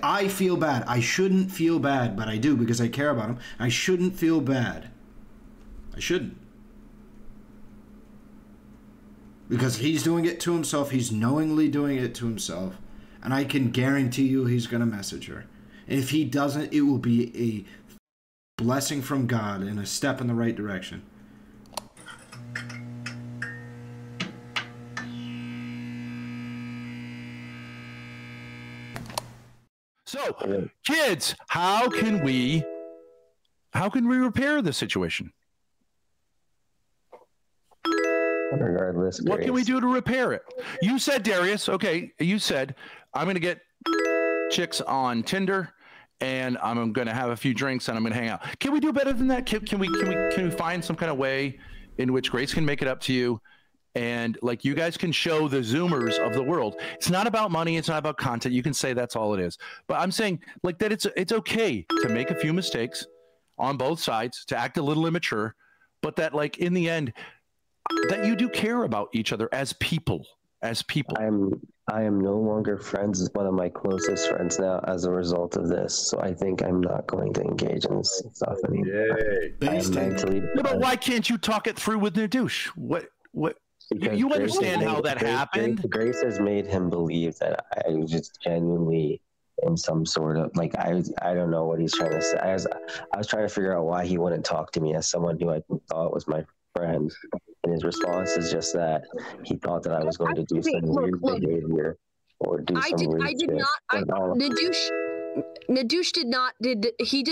I feel bad. I shouldn't feel bad, but I do because I care about him. I shouldn't feel bad. I shouldn't. Because he's doing it to himself. He's knowingly doing it to himself. And I can guarantee you he's going to message her. And if he doesn't, it will be a blessing from God and a step in the right direction. So, kids, how can we repair the situation? Regardless, what can we do to repair it? You said, Darius, okay, you said, I'm going to get chicks on Tinder and I'm going to have a few drinks and I'm going to hang out. Can we do better than that? Can we find some kind of way in which Grace can make it up to you and like you guys can show the Zoomers of the world? It's not about money. It's not about content. You can say that's all it is. But I'm saying like that it's okay to make a few mistakes on both sides, to act a little immature, but that like in the end, that you do care about each other as people. I am no longer friends with one of my closest friends now as a result of this. So I think I'm not going to engage in this stuff anymore. I am mentally. No, but why can't you talk it through with Nadouche? What? You understand how that happened? Grace has made him believe that I just genuinely in some sort of like I don't know what he's trying to say. I was trying to figure out why he wouldn't talk to me as someone who I thought was my friend. And his response is just that he thought that I was going to do some weird behavior or do some weird shit. Nadouche did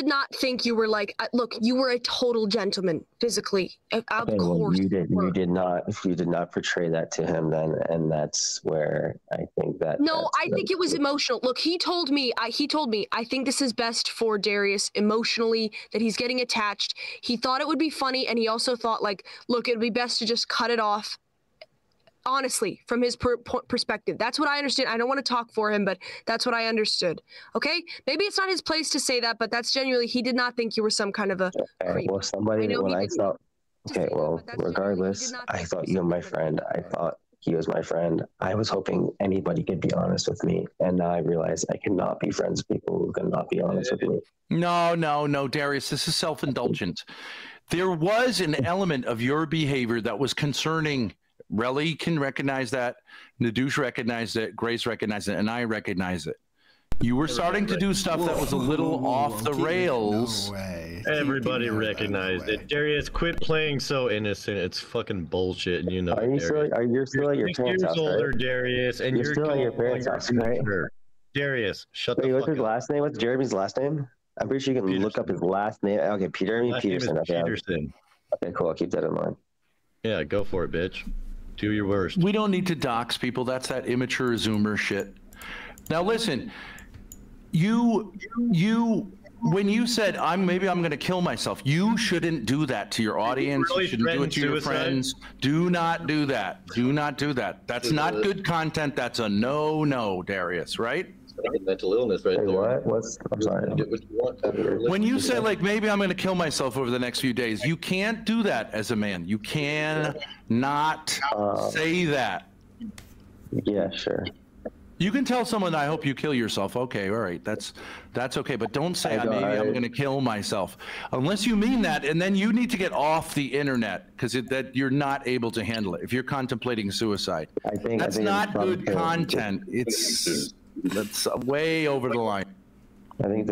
not think you were like, look, you were a total gentleman physically. Of course. You did not portray that to him then, and that's where I think that. No, I think it was emotional. Look, he told me, I think this is best for Darius emotionally, that he's getting attached. He thought it would be funny, and he also thought like, look, it'd be best to just cut it off. Honestly, from his perspective. That's what I understand. I don't want to talk for him, but that's what I understood. Okay? Maybe it's not his place to say that, but that's genuinely, he did not think you were some kind of a creep. Well, regardless, I thought you were my friend. I thought he was my friend. I was hoping anybody could be honest with me. And now I realize I cannot be friends with people who cannot be honest with me. No, Darius, this is self-indulgent. There was an element of your behavior that was concerning. Relly can recognize that, Nadouche recognized it, Grace recognized it, and I recognize it. You were starting to do stuff that was a little off the rails. No way. Everybody recognized it. Darius, quit playing so innocent. It's fucking bullshit, and you know. Are you still at your parents' house, older, right? Darius, and you're still at your parents' house, right? Darius, shut the fuck up. What's his last name? What's Jeremy's last name? I'm pretty sure you can look up his last name. Okay, Peterson. Peterson. Okay, cool. I'll keep that in mind. Yeah, go for it, bitch. Do your worst. We don't need to dox people. That's that immature Zoomer shit. Now listen, when you said maybe I'm going to kill myself, you shouldn't do that to your audience. You shouldn't do it to your friends. Do not do that. Do not do that. That's not good content. That's a no, Darius, right? Mental illness right there. I'm sorry. Get what you want. When you say like maybe I'm going to kill myself over the next few days, you can't do that as a man. You can not say that. Yeah, sure. You can tell someone, I hope you kill yourself. Okay, all right, that's okay, but don't say maybe I'm going to kill myself unless you mean that, and then you need to get off the internet because that you're not able to handle it if you're contemplating suicide. That's not good content. That's way over the line. I think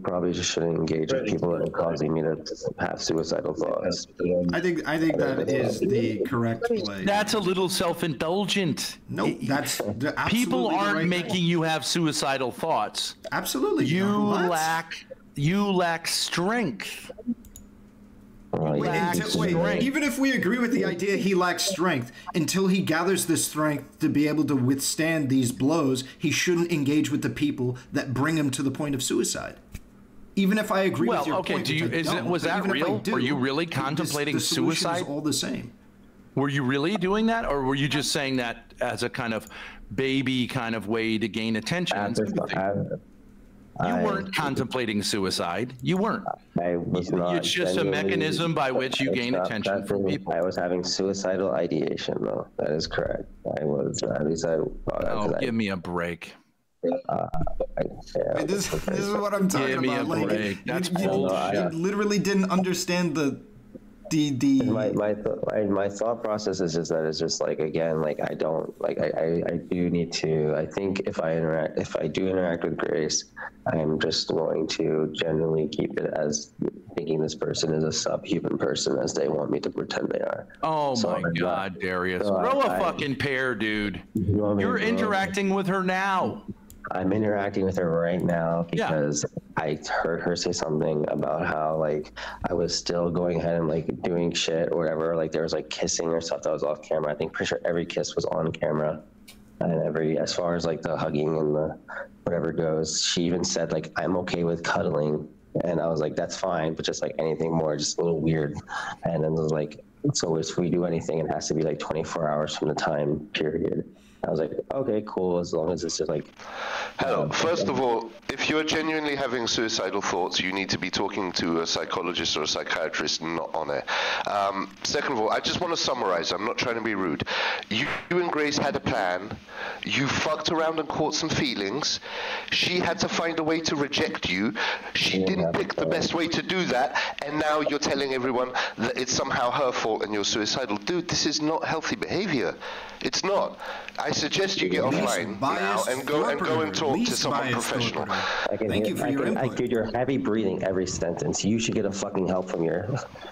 probably just shouldn't engage with people that are causing me to have suicidal thoughts. I think that is the correct play. That's a little self-indulgent. No, that's absolutely people aren't making you have suicidal thoughts. Absolutely, you lack strength. Wait, even if we agree with the idea he lacks strength, until he gathers the strength to be able to withstand these blows, he shouldn't engage with the people that bring him to the point of suicide. Even if I agree with your point, was that real? Were you really contemplating suicide? Is all the same. Were you really doing that, or were you just saying that as a kind of baby kind of way to gain attention? You weren't contemplating suicide. You weren't. I was not. It's just a mechanism by which you gain attention from people. I was having suicidal ideation, though. That is correct. I was. At least I thought. Oh, give me a break. Wait, this is what I'm talking about. Like, That's you literally didn't understand my thought process is just that it's just like, again, like I do need to. I think if I do interact with Grace, I'm just going to generally keep it as thinking this person is a subhuman person as they want me to pretend they are. Oh my God, Darius, grow a fucking pair, dude. You're interacting with her now. I'm interacting with her right now because I heard her say something about how like I was still going ahead and like doing shit or whatever. Like there was like kissing or stuff that was off camera. I think pretty sure every kiss was on camera, and as far as like the hugging and the whatever goes, she even said like I'm okay with cuddling, and I was like that's fine, but just like anything more, just a little weird. And then it was like, so if we do anything, it has to be like 24 hours from the time period. I was like, okay, cool, as long as it's just like... Hello. First of all, if you're genuinely having suicidal thoughts, you need to be talking to a psychologist or a psychiatrist, not on it. Second of all, I just want to summarize. I'm not trying to be rude. You and Grace had a plan. You fucked around and caught some feelings. She had to find a way to reject you. She didn't pick the best way to do that, and now you're telling everyone that it's somehow her fault and you're suicidal. Dude, this is not healthy behavior. It's not. I suggest you get offline now and go and talk to someone professional. Thank you for your input. Dude, you're heavy breathing every sentence. You should get a fucking help from your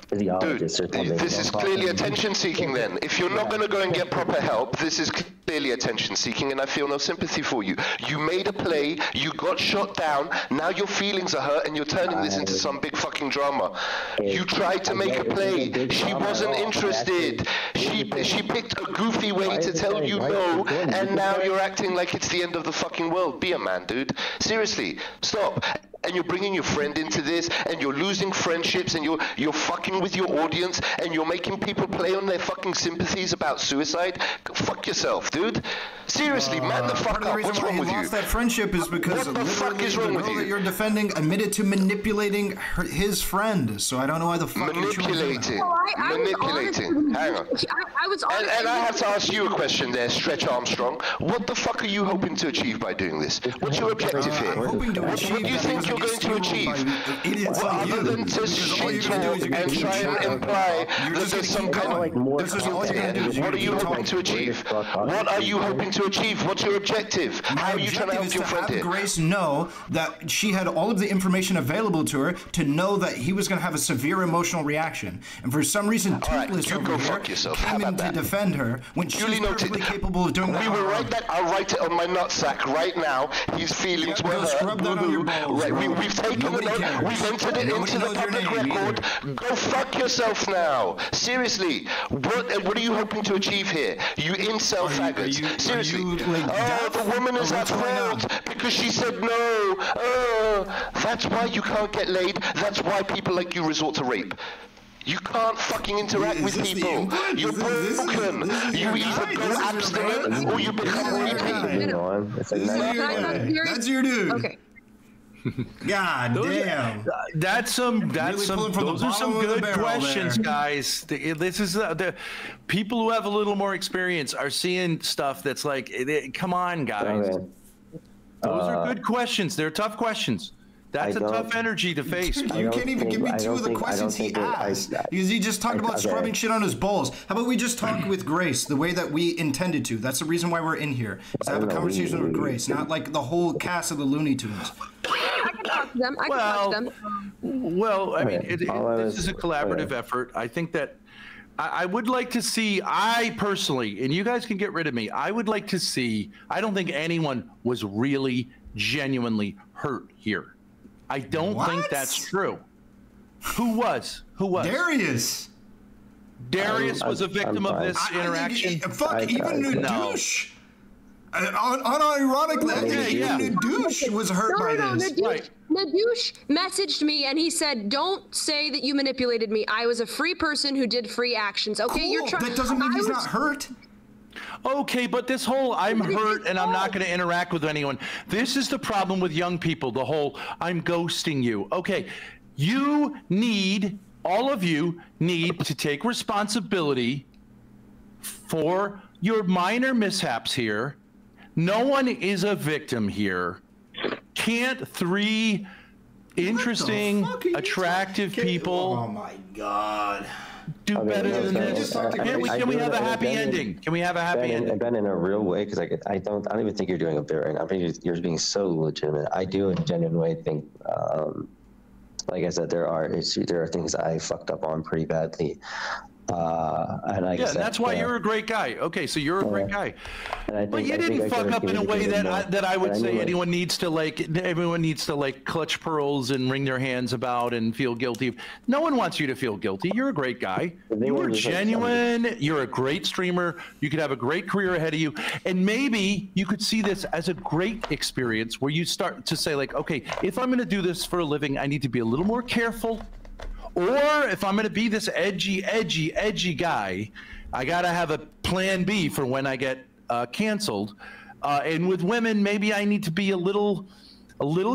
physiologist or something. This is clearly attention seeking then. If you're not going to go and get proper help, this is clearly attention seeking, and I feel no sympathy for you. You made a play, you got shot down, now your feelings are hurt and you're turning this into some big fucking drama. You tried to make a play. She wasn't interested. She picked a goofy way to tell you no, and now you're acting like it's the end of the fucking world. Be a man, dude. Seriously, stop. And you're bringing your friend into this, and you're losing friendships, and you're fucking with your audience, and you're making people play on their fucking sympathies about suicide. Go fuck yourself, dude. Seriously, man the fuck up. What's wrong with you? Lost that friendship is because what the fuck is wrong with you? That you're defending admitted to manipulating his friend. So I don't know why the fuck manipulating. Manipulating. Hang on. I was honest. And I have to ask you a question there, Stretch Armstrong. What the fuck are you hoping to achieve by doing this? What's your objective here? What do you think you're going to achieve? Other than to shit talk and try and imply that there's some kind of... What are you hoping to achieve? What are you hoping to achieve? What's your objective? How are you trying to help your friend here? Grace know that she had all of the information available to her to know that he was going to have a severe emotional reaction. And for some reason, Toothless over here came in to defend her when she's perfectly capable of doing that. We will write that. I'll write it on my nutsack right now. His feelings were hurt. Scrub that on your balls. We've taken the note. We've entered it into the public record. Go fuck yourself now. Seriously. What are you hoping to achieve here? You incel faggots. Seriously. The woman is at fault because she said no. That's why you can't get laid. That's why people like you resort to rape. You can't fucking interact with people. You're broken. You either go abstinent or you become repeat. That's your dude. Okay. God damn. Those are some good questions, guys. This is the people who have a little more experience are seeing stuff that's like, come on, guys. Okay. Those are good questions. They're tough questions. That's a tough energy to face. You can't even give me two of the questions he asked. Because he just talked about scrubbing shit on his balls. How about we just talk with Grace the way that we intended to? That's the reason why we're in here. Is to have a conversation with Grace, not like the whole cast of the Looney Tunes. I can talk to them. I can talk to them. Well, I mean, this is a collaborative effort. I think that I would like to see, I personally, and you guys can get rid of me, I would like to see, I don't think anyone was really genuinely hurt here. I don't think that's true. Who was? Darius. Darius was a victim of this interaction. Even Nadouche. Unironically, even Nadouche was hurt by this. Nadouche messaged me and he said, "Don't say that you manipulated me. I was a free person who did free actions." Okay, cool. You're trying. That doesn't mean he's not hurt. Okay, but this whole I'm hurt and I'm not going to interact with anyone. This is the problem with young people, the whole I'm ghosting you. Okay, all of you need to take responsibility for your minor mishaps here. No one is a victim here. Can't three interesting, attractive people Oh my God. do better than this? Can we have a happy ending? Can we have a happy ending? And Ben, in a real way, because I don't even think you're doing a bit right now. I mean, you're being so legitimate. I do in a genuine way think, like I said, there are things I fucked up on pretty badly. And like yeah, that's why you're a great guy. Okay, so you're a great guy, but you didn't fuck up in a way that I would say everyone needs to clutch pearls and wring their hands about and feel guilty. No one wants you to feel guilty. You're a great guy. You were genuine. You're a great streamer. You could have a great career ahead of you, and maybe you could see this as a great experience where you start to say like, okay, if I'm going to do this for a living, I need to be a little more careful. Or if I'm going to be this edgy guy, I got to have a plan B for when I get canceled. And with women, maybe I need to be a little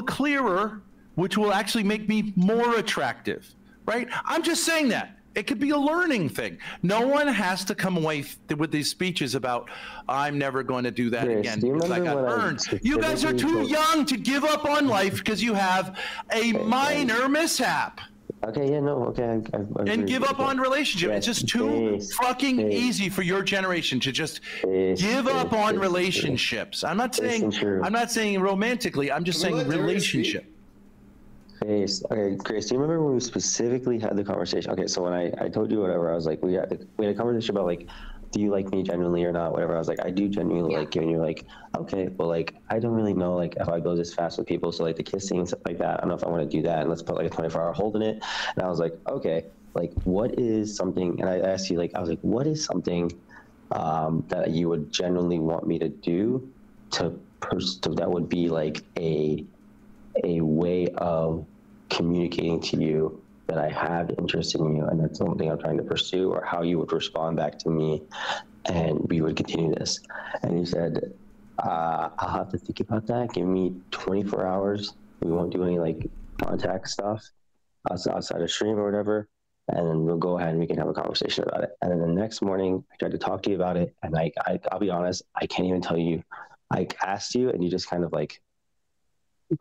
clearer, which will actually make me more attractive, right? I'm just saying that. It could be a learning thing. No one has to come away with these speeches about, I'm never going to do that again because I got burned. You guys are too young to give up on life because you have a minor mishap. Okay, yeah, no, okay. And give up on relationship. It's just too fucking easy for your generation to just give up on relationships. I'm not saying romantically. I'm just saying relationship. Okay, Grace, do you remember when we specifically had the conversation? Okay, so when I told you whatever, I was like, we had a conversation about like, do you like me genuinely or not? Whatever. I was like, I do genuinely like you. And you're like, okay, but like, I don't really know like if I go this fast with people. So like the kissing and stuff like that, I don't know if I want to do that. And let's put like a 24-hour hold in it. And I was like, okay, like what is something? And I asked you like, I was like, what is something that you would genuinely want me to do that would be like a way of communicating to you that I have interest in you and that's something I'm trying to pursue, or how you would respond back to me and we would continue this. And you said, I'll have to think about that. Give me 24 hours. We won't do any like contact stuff outside of stream or whatever. And then we'll go ahead and we can have a conversation about it. And then the next morning I tried to talk to you about it. And I'll be honest, I can't even tell you, I asked you and you just kind of like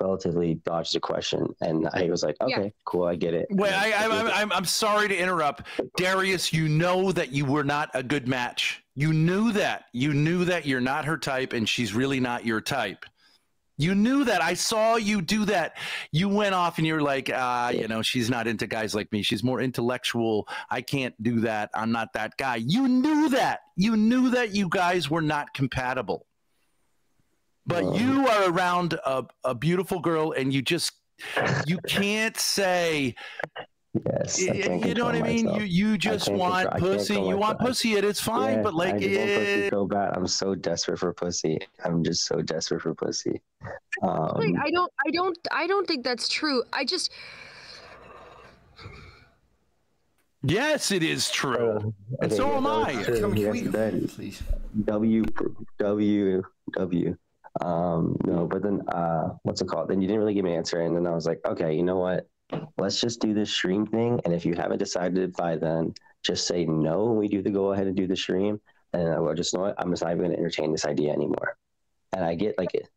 relatively dodged the question, and I was like, okay, cool, I get it. Wait, I'm sorry to interrupt, Darius. You know that you were not a good match. You knew that. You knew that you're not her type, and she's really not your type. You knew that. I saw you do that. You went off, and you're like, you know, she's not into guys like me. She's more intellectual. I can't do that. I'm not that guy. You knew that. You knew that you guys were not compatible. But you are around a beautiful girl, and you can't say, yes, you know what I mean? You just want pussy. You want pussy, and it's fine. But like, pussy so bad. I'm so desperate for pussy. I'm just so desperate for pussy. I don't think that's true. Yes, it is true, and so am I. Please. W. No, but then what's it called? Then you didn't really give me an answer, and then I was like, okay, you know what? Let's just do this stream thing, and if you haven't decided by then, just say no when we do the go ahead and do the stream, and I will just know what, I'm just not even going to entertain this idea anymore. And I get like it.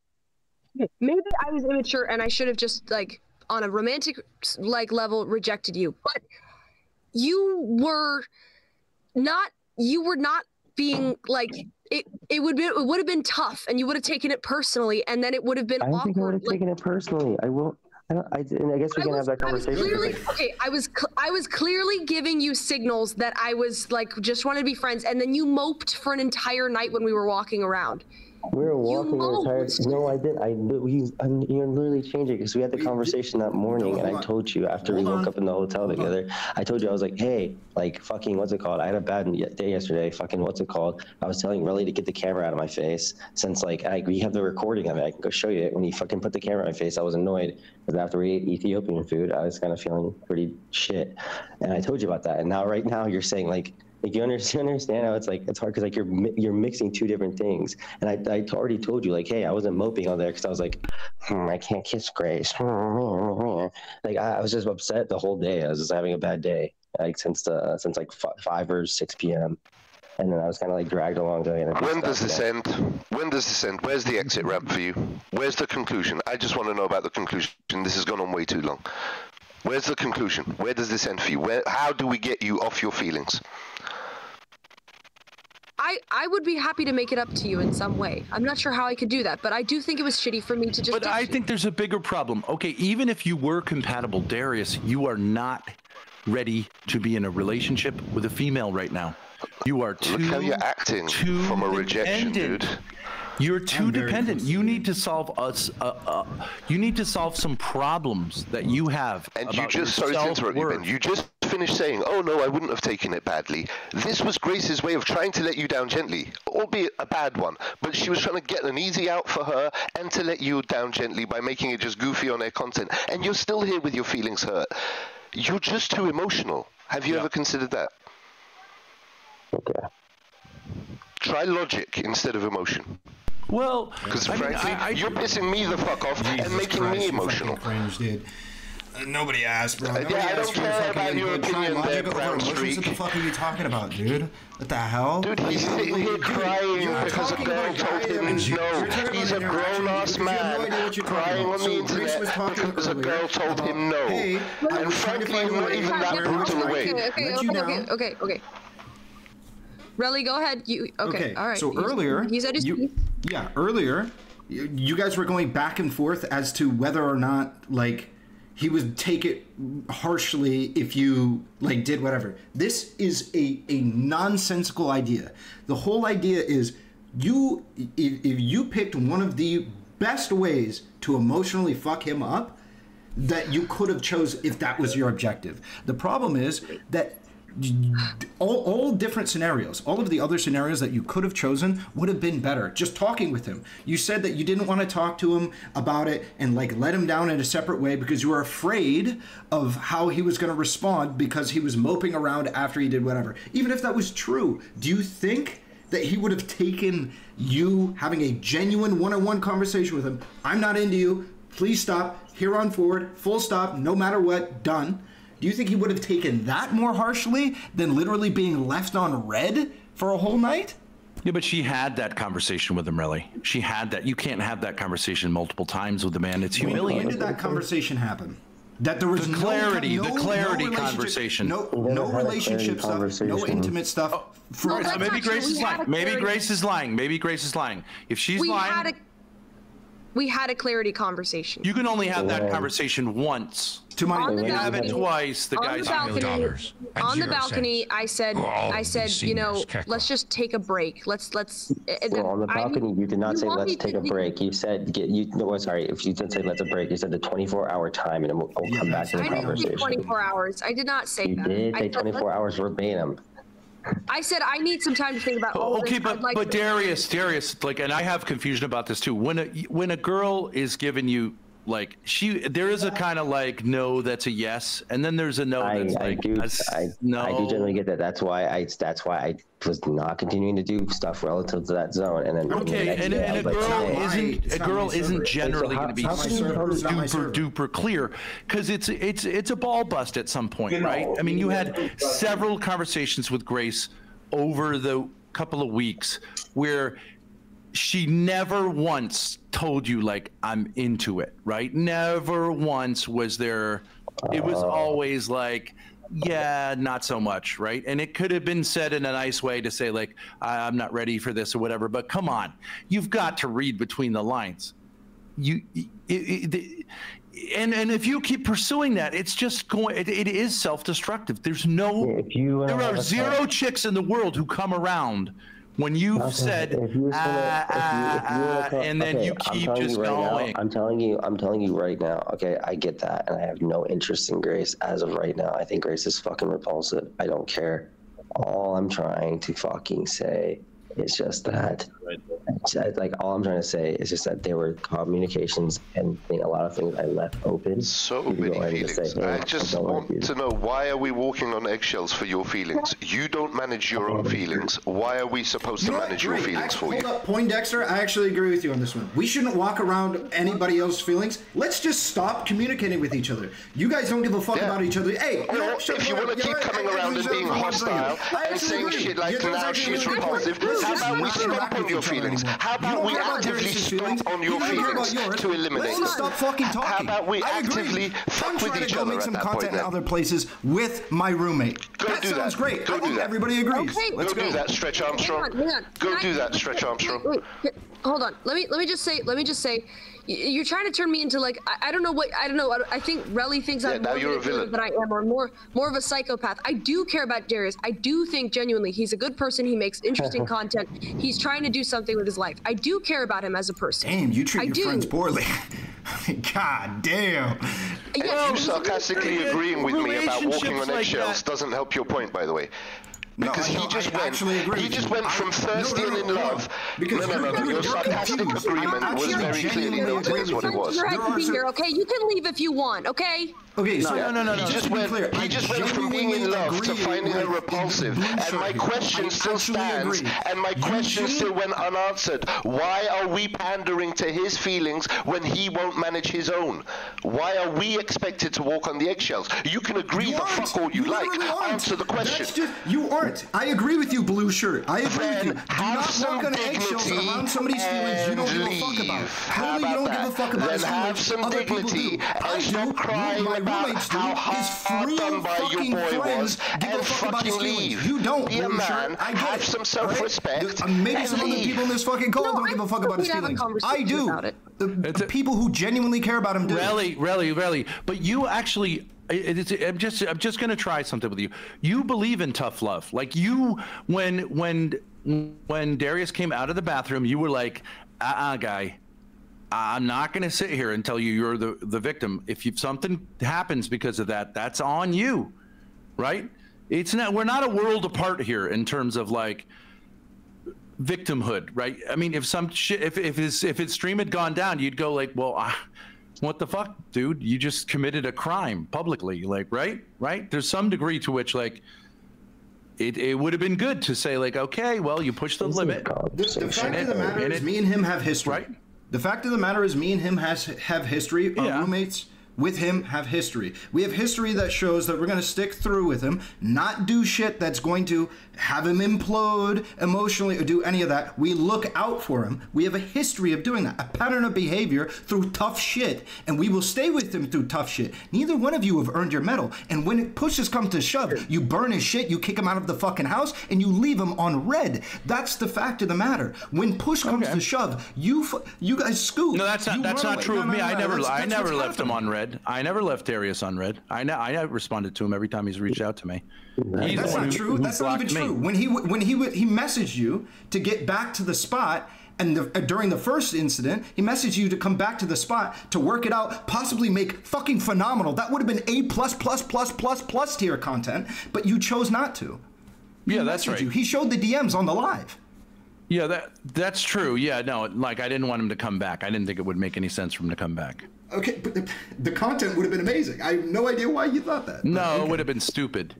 Maybe I was immature, and I should have just like on a romantic like level rejected you, but you were not being like. It would have been tough, and you would have taken it personally, and then it would have been awkward. I don't think I would have taken it personally. I guess we can have that conversation. I was clearly giving you signals that I was like just wanted to be friends, and then you moped for an entire night when we were walking around. We were walking the entire. No, I didn't. You're literally changing because we had the conversation that morning, and I told you after we woke up in the hotel together. I told you I was like, hey, like fucking what's it called? I had a bad day yesterday. Fucking what's it called? I was telling Relly to get the camera out of my face since like we have the recording of it. I can go show you it. When he fucking put the camera in my face, I was annoyed because after we ate Ethiopian food, I was kind of feeling pretty shit, and I told you about that. And now right now you're saying like you understand how it's like it's hard because like you're mixing two different things, and I already told you like, hey, I wasn't moping on there because I was like, I can't kiss Grace. Like I was just upset the whole day. I was just having a bad day, like since like 5 or 6 p.m. And then I was kind of like dragged along to it. When does this end? When does this end? Where's the exit ramp for you? Where's the conclusion? I just want to know about the conclusion. This has gone on way too long. Where's the conclusion? Where does this end for you? How do we get you off your feelings? I would be happy to make it up to you in some way. I'm not sure how I could do that, but I do think it was shitty for me to just. But I think there's a bigger problem. Okay, even if you were compatible, Darius, you are not ready to be in a relationship with a female right now. You are too. Look how you're acting from a rejection, dude. You're too dependent. You need to solve you need to solve some problems that you have. And you just, sorry to interrupt you, Ben, you just finished saying, oh no, I wouldn't have taken it badly. This was Grace's way of trying to let you down gently, albeit a bad one, but she was trying to get an easy out for her and to let you down gently by making it just goofy on air content. And you're still here with your feelings hurt. You're just too emotional. Have you ever considered that? Okay. Try logic instead of emotion. Well, because frankly, you're pissing me the fuck off and making me emotional. Cringe, dude. Nobody asked, bro. Nobody I don't care about your opinion there, Brown Streak. What the fuck are you talking about, dude? What the hell? Dude, he's sitting here crying because a girl told him no. He's a grown-ass man crying on the internet because a girl told him no. And frankly, not even that brutal away. Okay. Relly, go ahead. Okay, all right. So earlier, he said his piece. Yeah, earlier, you guys were going back and forth as to whether or not, like, he would take it harshly if you, like, did whatever. This is a nonsensical idea. The whole idea is if you picked one of the best ways to emotionally fuck him up that you could have chose if that was your objective. The problem is that all different scenarios, all of the other scenarios that you could have chosen would have been better. Just talking with him. You said that you didn't want to talk to him about it and like let him down in a separate way because you were afraid of how he was going to respond because he was moping around after he did whatever. Even if that was true, do you think that he would have taken you having a genuine one-on-one conversation with him? I'm not into you. Please stop. Here on forward. Full stop. No matter what. Done. Do you think he would have taken that more harshly than literally being left on red for a whole night? Yeah, but she had that conversation with him, really. She had that. You can't have that conversation multiple times with a man. It's humiliating. When did that conversation happen? That there was the clarity conversation. No relationship stuff, no intimate stuff. So maybe Grace is lying. Maybe Grace is lying. Maybe Grace is lying. If she's lying... We had a clarity conversation. You can only have that conversation once. On the have it twice. The guy's $1 on the balcony. I said, you know, let's just take a break. Let's. Well, on the balcony, you did not say let's take a break. You said if you did say let's a break, you said the 24-hour time, and we'll come back to the conversation. I didn't say 24 hours. I did not say that. You did say 24 hours verbatim. I said I need some time to think about all this. Okay, but Darius, like, and I have confusion about this too. When a girl is giving you like there is a kind of like no that's a yes, and then there's a no that's I do generally get that. That's why I was not continuing to do stuff relative to that zone. And then a girl isn't generally going to be super duper clear because it's a ball bust at some point, right? I mean, you had several conversations with Grace over the couple of weeks where she never once told you like I'm into it, right? Never once was there. It was always like, yeah, not so much, right? And it could have been said in a nice way to say like, I'm not ready for this or whatever. But come on, you've got to read between the lines. And if you keep pursuing that, it's just going. It is self-destructive. There are zero chicks in the world who come around when you've said, and then you keep just going. I'm telling you right now, okay, I get that, and I have no interest in Grace as of right now. I think Grace is fucking repulsive. I don't care. All I'm trying to fucking say is just that like all I'm trying to say is just that there were communications and a lot of things I left open. So many feelings. Hey, I just want to know, why are we walking on eggshells for your feelings? You don't manage your own feelings. Why are we supposed to manage your feelings for you? Hold up, Poindexter, I actually agree with you on this one. We shouldn't walk around anybody else's feelings. Let's just stop communicating with each other. You guys don't give a fuck about each other. Hey, if you want to keep coming around and being hostile and saying shit like now she's repulsive, how about we stop on your feelings? How about we actively stop on your feelings to eliminate them? Stop fucking talking. How about we actively fuck with each other make at some that point content in then? other places with my roommate. That sounds great. Go do that. Everybody agrees. Okay. Let's go do that, Stretch Armstrong. Hang on. Go do that, Stretch Armstrong. Wait, hold on. Let me just say. You're trying to turn me into like I don't know. I think Relly thinks I'm more you're a villain than I am, or more of a psychopath. I do care about Darius. I do think genuinely he's a good person. He makes interesting content. He's trying to do something with his life. I do care about him as a person. Damn, you treat your friends poorly. God damn. And you sarcastically agreeing with me about walking on eggshells doesn't help your point, by the way. Because he just went from thirsty and in love. No. Your sarcastic agreement was very clearly noted as what it was. Okay, you can leave if you want. Okay. Okay, so no. He just went from being in love to finding her repulsive. And my question still stands, and my question still went unanswered. Why are we pandering to his feelings when he won't manage his own? Why are we expected to walk on the eggshells? You can agree the fuck all you like. Answer the question. You aren't. I agree with you, blue shirt. I agree with you. Do not walk on eggshells around somebody's feelings you don't give a fuck about. Clearly, you don't give a fuck about his feelings. Have some dignity and stop crying about how hard done by your boy was and fucking leave. You don't, be a man. Have some self-respect. Maybe some other people in this fucking call don't give a fuck about his feelings. I do. The people who genuinely care about him do. Really. But you actually. I'm just gonna try something with you. You believe in tough love, like you when Darius came out of the bathroom, you were like, guy, I'm not gonna sit here and tell you you're the victim. If something happens because of that, that's on you, right? It's not. We're not a world apart here in terms of like victimhood, right? I mean, if some shit, if his stream had gone down, you'd go like, well. What the fuck, dude? You just committed a crime publicly, like, right? There's some degree to which, like, it would have been good to say, like, okay, well, you pushed the limit. The fact of the matter is, me and him have history. Right? The fact of the matter is, me and him have history. Our roommates with him have history. We have history that shows that we're going to stick through with him, not do shit that's going to have him implode emotionally or do any of that. We look out for him. We have a history of doing that, a pattern of behavior through tough shit, and we will stay with him through tough shit. Neither one of you have earned your medal, and when pushes come to shove, you burn his shit, you kick him out of the fucking house, and you leave him on red. That's the fact of the matter. When push comes to shove, you guys scoop. No, that's not true of me. I never left him on red. I never left Darius on red. I responded to him every time he's reached out to me. That's not true. That's not even true. When he messaged you to get back to the spot, and during the first incident, he messaged you to come back to the spot to work it out, possibly make fucking phenomenal. That would have been A+++++ tier content, but you chose not to. Yeah, that's right. He showed the DMs on the live. Yeah, that's true. Yeah, no, like I didn't want him to come back. I didn't think it would make any sense for him to come back. Okay, but the content would have been amazing. I have no idea why you thought that. No, it would have been stupid.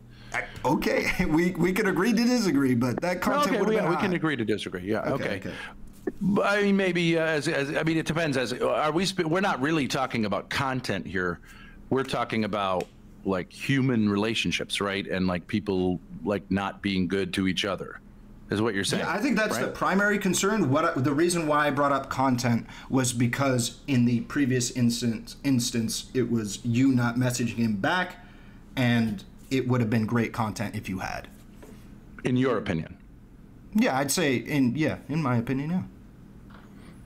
Okay, we could agree to disagree, but that content would have been we can agree to disagree. Yeah, okay. I mean, maybe I mean, it depends. We're not really talking about content here. We're talking about like human relationships, right? And like people like not being good to each other. Is what you're saying? Yeah, I think that's the primary concern. The reason why I brought up content was because in the previous instance, it was you not messaging him back, and it would have been great content if you had. In your opinion? Yeah, I'd say in my opinion, yeah.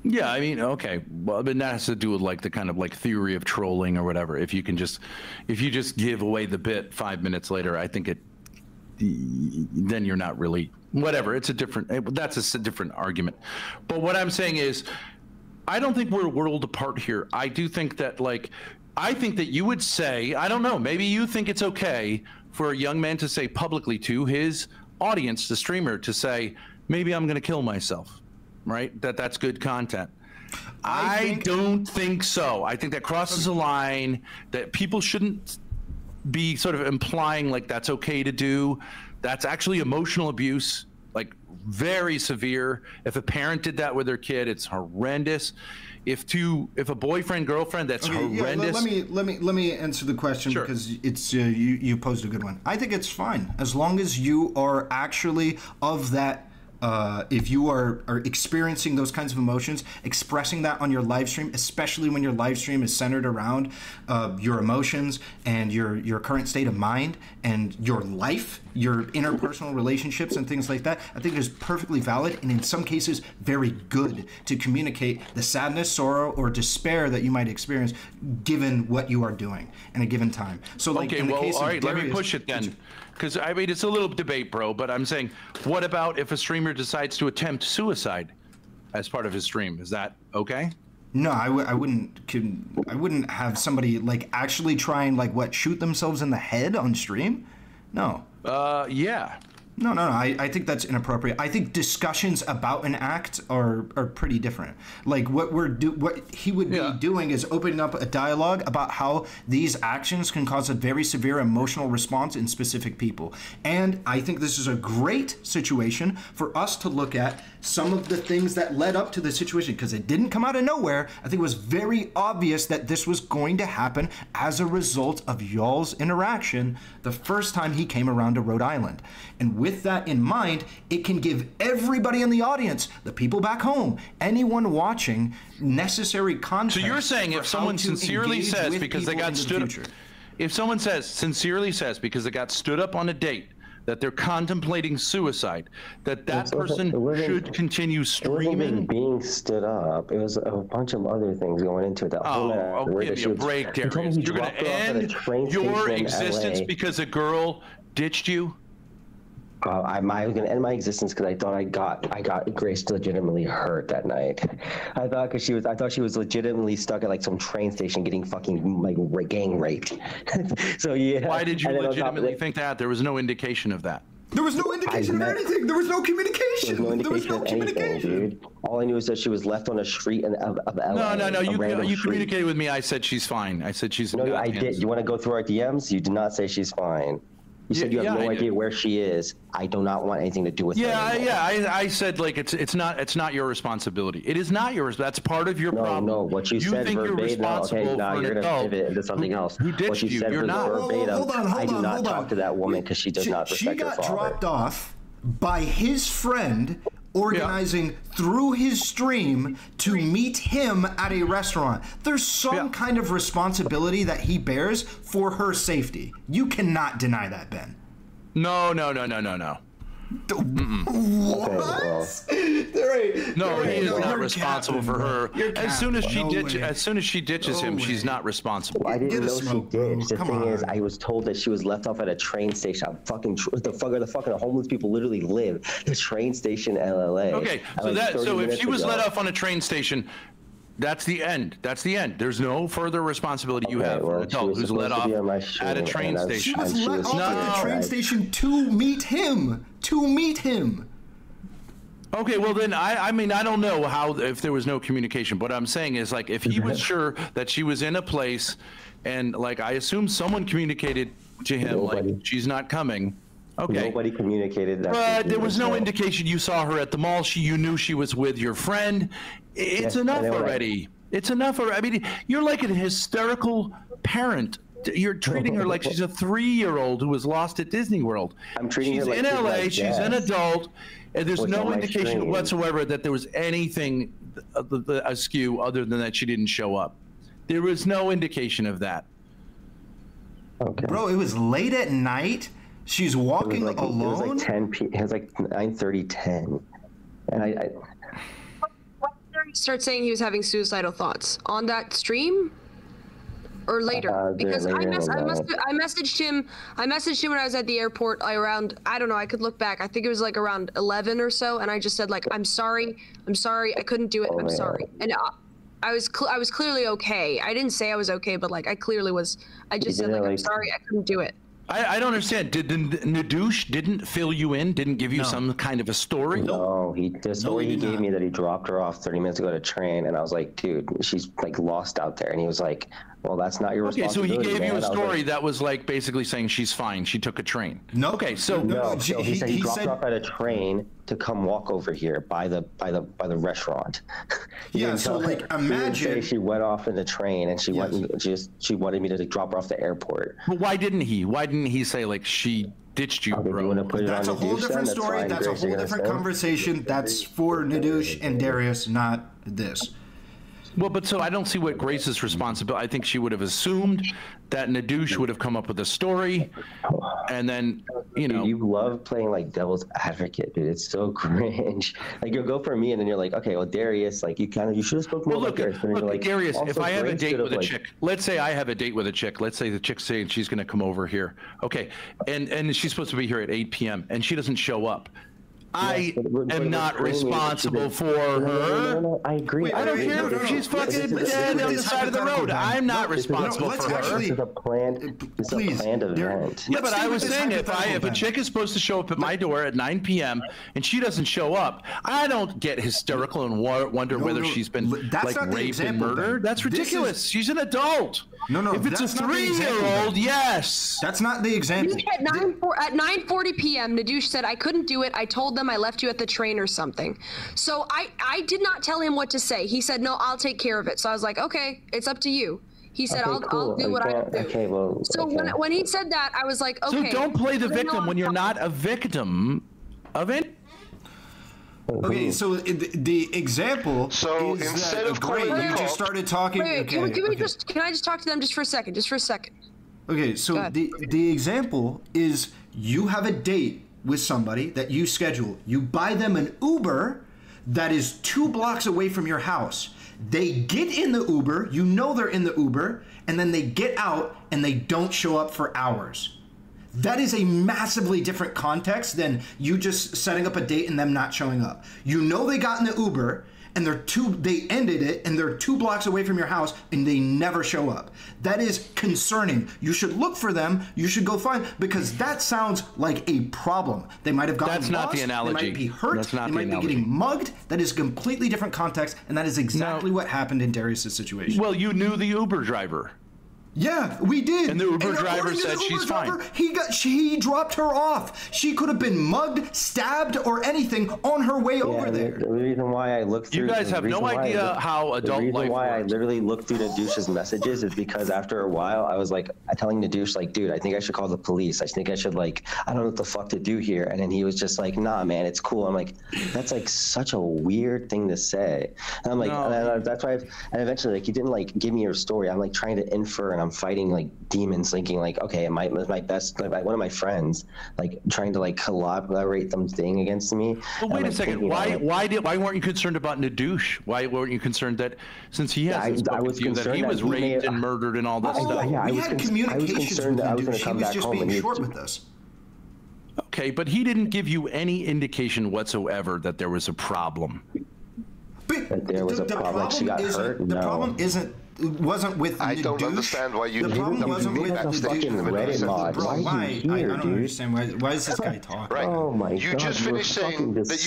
Yeah, I mean, okay. Well, but that has to do with like the kind of like theory of trolling or whatever. If you just give away the bit 5 minutes later, I think then you're not really. Whatever, that's a different argument. But what I'm saying is, I don't think we're a world apart here. I do think that, like, I think that you would say, I don't know, maybe you think it's okay for a young man to say publicly to his audience, the streamer, to say, maybe I'm going to kill myself. right? That's good content. I don't think so. I think that crosses a line that people shouldn't be sort of implying like that's okay to do. That's actually emotional abuse, like very severe. If a parent did that with their kid, it's horrendous. If a boyfriend, girlfriend, that's horrendous. Yeah, let me answer the question, sure. Because it's you posed a good one. I think it's fine as long as you are actually of that. If you are experiencing those kinds of emotions, expressing that on your live stream, especially when your live stream is centered around your emotions and your current state of mind and your life, your interpersonal relationships and things like that, I think it is perfectly valid and in some cases very good to communicate the sadness, sorrow, or despair that you might experience given what you are doing in a given time. So, like, in the case of all right, Darius, let me push it then. Because, I mean, it's a little debate, bro, but I'm saying, what about if a streamer decides to attempt suicide as part of his stream? Is that okay? No, I wouldn't have somebody, like, actually try and, like, shoot themselves in the head on stream? No. Yeah. No. I think that's inappropriate. I think discussions about an act are pretty different. Like what he would be doing is opening up a dialogue about how these actions can cause a very severe emotional response in specific people. And I think this is a great situation for us to look at some of the things that led up to the situation, because it didn't come out of nowhere. I think it was very obvious that this was going to happen as a result of y'all's interaction the first time he came around to Rhode Island. And with that in mind, it can give everybody in the audience, the people back home, anyone watching, necessary context. So you're saying if someone sincerely says because they got stood up, if someone sincerely says because they got stood up on a date that they're contemplating suicide, that person should continue streaming? It wasn't being stood up. It was a bunch of other things going into it. Give me a break, Darius. You're going to end your existence because a girl ditched you? I was gonna end my existence because I thought I got Grace legitimately hurt that night. I thought she was legitimately stuck at like some train station getting fucking like gang raped. So yeah. Why did you legitimately think that? There was no indication of that. There was no indication of anything. There was no communication. There was no communication, dude. All I knew is that she was left on a street of LA. No. You communicated with me. I said she's fine. I said she's. No, I did. You want to go through our DMs? You did not say she's fine. You said you have no idea where she is. I do not want anything to do with her. I said like it's not your responsibility. It is not yours. That's part of your problem. No, what you said verbatim. Okay, now you're gonna pivot into something else. Who ditched you? You're not. Verbatim. I do not talk to that woman because she does not respect her father. She got dropped off by his friend organizing through his stream to meet him at a restaurant. There's some kind of responsibility that he bears for her safety. You cannot deny that, Ben. No. What? No, he is not responsible for her. As soon as she ditches him, she's not responsible. Well, I didn't know she ditched. The thing is, I was told that she was left off at a train station. The fucking homeless people literally live. The train station, LLA. Okay, so if she was let off on a train station, that's the end. That's the end. There's no further responsibility you have for an adult who's let off at a train station. She was let off at the train station to meet him. Okay, well then I mean I don't know how if there was no communication. What I'm saying is like if he was sure that she was in a place, and like I assume someone communicated to him like she's not coming. Okay. Nobody communicated that. But there was no indication you saw her at the mall. You knew she was with your friend. It's enough already. It's enough already. I mean, you're like an hysterical parent. You're treating her like she's a 3-year-old who was lost at Disney World. I'm treating her like she's in LA. She's an adult, and there's no indication whatsoever that there was anything askew other than that she didn't show up. There was no indication of that. Okay. Bro, it was late at night. She's walking alone. It was like 10 p. It was like 9:30, 10, and I start saying he was having suicidal thoughts on that stream or later because I messaged him when I was at the airport around, I don't know, I could look back, I think it was like around 11 or so, and I just said like I'm sorry I couldn't do it, I'm sorry. And I was clearly okay. I didn't say I was okay, but like I clearly was. I just said like I'm sorry I couldn't do it. I don't understand. Did Nadouche didn't fill you in? Didn't give you some kind of a story? No, the story he gave me that he dropped her off 30 minutes ago to train, and I was like, dude, she's like lost out there. And he was like, well, that's not your responsibility. Okay, so he gave you a story like, that was like basically saying she's fine. She took a train. No. Okay, so he said he dropped her off at a train to come walk over here by the restaurant. Yeah, so like imagine she went off in the train and she she wanted me to drop her off the airport. But why didn't he? Why didn't he say like she ditched you, bro? That's a whole different story. That's a whole different conversation. That's for Nadouche and Darius, not this. Well, but so I don't see what Grace's responsibility. I think she would have assumed that Nadouche would have come up with a story, and then, you know. Dude, you love playing like devil's advocate, dude. It's so cringe. Like you'll go for me, and then you're like, okay, well, Darius, like you should have spoken more about Darius. But look, like, Darius, if I have a date with a like, chick, let's say I have a date with a chick. Let's say the chick's saying she's going to come over here. Okay, and she's supposed to be here at 8 p.m. and she doesn't show up. I am not responsible for her. No, I agree. I don't care if she's fucking dead on the side of the road. I'm not responsible for her. This is a planned event. Yeah, but I was saying if a chick is supposed to show up at my door at 9 p.m. and she doesn't show up, I don't get hysterical and wonder whether she's been like raped and murdered. That's ridiculous. She's an adult. No. If it's a 3-year-old, yes. That's not the example. At 9:40 p.m., Nadouche said, I couldn't do it. I told them I left you at the train or something. So I did not tell him what to say. He said, no, I'll take care of it. So I was like, okay, it's up to you. He said, I'll do what I do. Okay, well. So when he said that, I was like, okay. So don't play the victim when you're not a victim of it. Okay, so the example so is instead that of calling you just started talking. Wait, can I just talk to them just for a second? Just for a second. Okay, so the example is you have a date with somebody that you schedule. You buy them an Uber that is 2 blocks away from your house. They get in the Uber, you know they're in the Uber, and then they get out and they don't show up for hours. That is a massively different context than you just setting up a date and them not showing up. You know they got in the Uber and they ended it and they're 2 blocks away from your house and they never show up. That is concerning. You should look for them. You should go find, because that sounds like a problem. They might have gotten lost. That's not the analogy. They might be hurt. That's not they might be getting mugged. That is completely different context, and that is exactly what happened in Darius's situation. Well, you knew the Uber driver. Yeah, we did. And the Uber driver said she's fine. He dropped her off. She could have been mugged, stabbed, or anything on her way over there. The reason why I looked through... You guys have no idea how adult life works. The reason why I literally looked through Nadouche's messages is because after a while, I was like, telling Nadouche, like, dude, I think I should call the police. I think I should, like, I don't know what the fuck to do here. And then he was just like, nah, man, it's cool. I'm like, that's, like, such a weird thing to say. And I'm like, and that's why and eventually, like, he didn't, like, give me your story. I'm, like, trying to infer, and I'm fighting, like, demons, thinking, like, okay, my best, like, one of my friends, like, trying to, like, collaborate something against me. Well, wait a second. Why weren't you concerned about Nadouche? Why weren't you concerned that since he has that he was raped and murdered and all this stuff? Yeah, we had communications with Nadouche. He was just being short with us. Okay, but he didn't give you any indication whatsoever that there was a problem. That there was a problem. Like she got hurt? The problem wasn't with I don't understand why you the problem wasn't with the fucking Reddit mod. Why are you here, I don't understand why is this guy talking? Right. Oh my God, you just finished saying that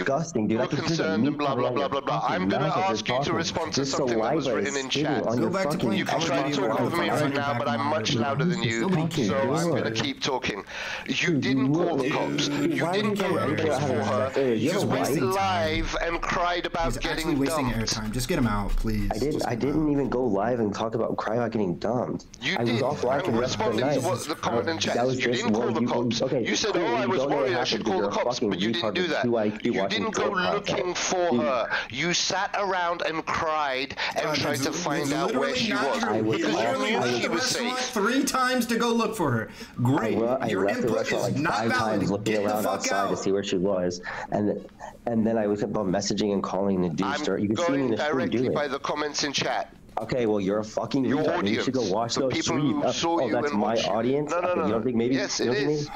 you were concerned and blah blah blah blah blah. I'm gonna ask you to respond to something that was written in chat. Go back to playing. You can try to talk over me right now, but I'm much louder than you, so I'm gonna keep talking. You didn't call the cops. You didn't go looking for her. You went live and cried about getting dumped. Just get him out, please. I didn't even go live and talk about cry about getting dumped. You did. I'm responding to what the comment in chat. You didn't call the cops. You said, oh, I was worried I should call the cops, but you didn't do that. You didn't go looking for her. You sat around and cried and tried to find out where she was. Because you knew she was safe. 3 times to go look for her. Great. Your input is not valid. Looking around outside to see where she was, and then I was about messaging and calling the dude. I'm going directly by the comments in chat. Okay, well, you're a fucking retard. You should go watch those streams. Who saw you that's and my watch audience? No. You don't think maybe? Yes, it is.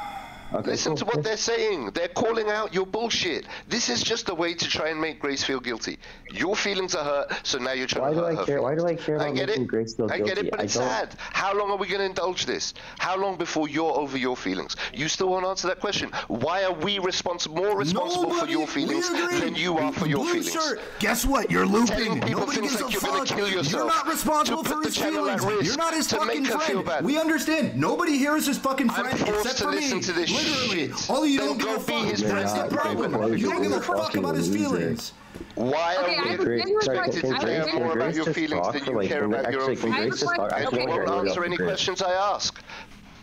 Okay, Listen to what they're saying. They're calling out your bullshit. This is just a way to try and make Grace feel guilty. Your feelings are hurt, so now you're trying to hurt her feelings. Why do I care about making Grace feel guilty? I get it, but it's sad. How long are we going to indulge this? How long before you're over your feelings? You still won't answer that question. Why are we more responsible for your feelings than you are for your feelings? Shirt. Guess what? You're looping. Nobody gives a fuck. You're not responsible for his feelings. You're not his fucking friend. We understand. Nobody here is his fucking friend except for me. Literally. All you don't give a fuck. That's the problem. You don't give a fuck about his feelings. Why are we expected to care more about your feelings than you care about your own feelings? And you won't answer any questions I ask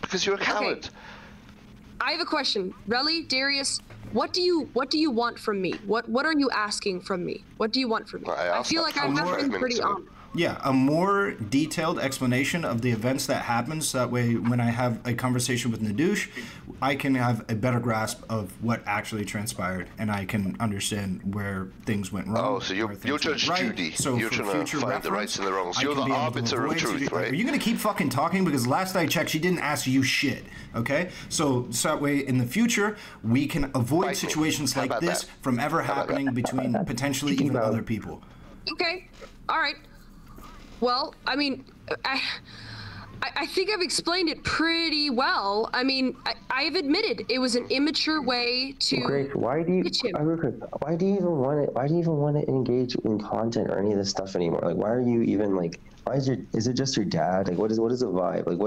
because you're a coward. I have a question. Relly, Darius, what do you want from me? What are you asking from me? What do you want from me? I feel like I've been pretty honest. Yeah, a more detailed explanation of the events that happens. That way, when I have a conversation with Nadoosh, I can have a better grasp of what actually transpired, and I can understand where things went wrong. Oh, so you're Judge Judy. So you're trying to find the rights and the wrongs. You're the arbiter of truth, right? Are you going to keep fucking talking? Because last I checked, she didn't ask you shit, okay? So that way, in the future, we can avoid situations like this from ever happening between potentially even other people. Okay, all right. Well, I mean, I think I've explained it pretty well. I mean, I've admitted it was an immature way to. Grace, why do you even want to engage in content or any of this stuff anymore? Like, why are you even like? Is it just your dad? Like, what is the vibe? Like,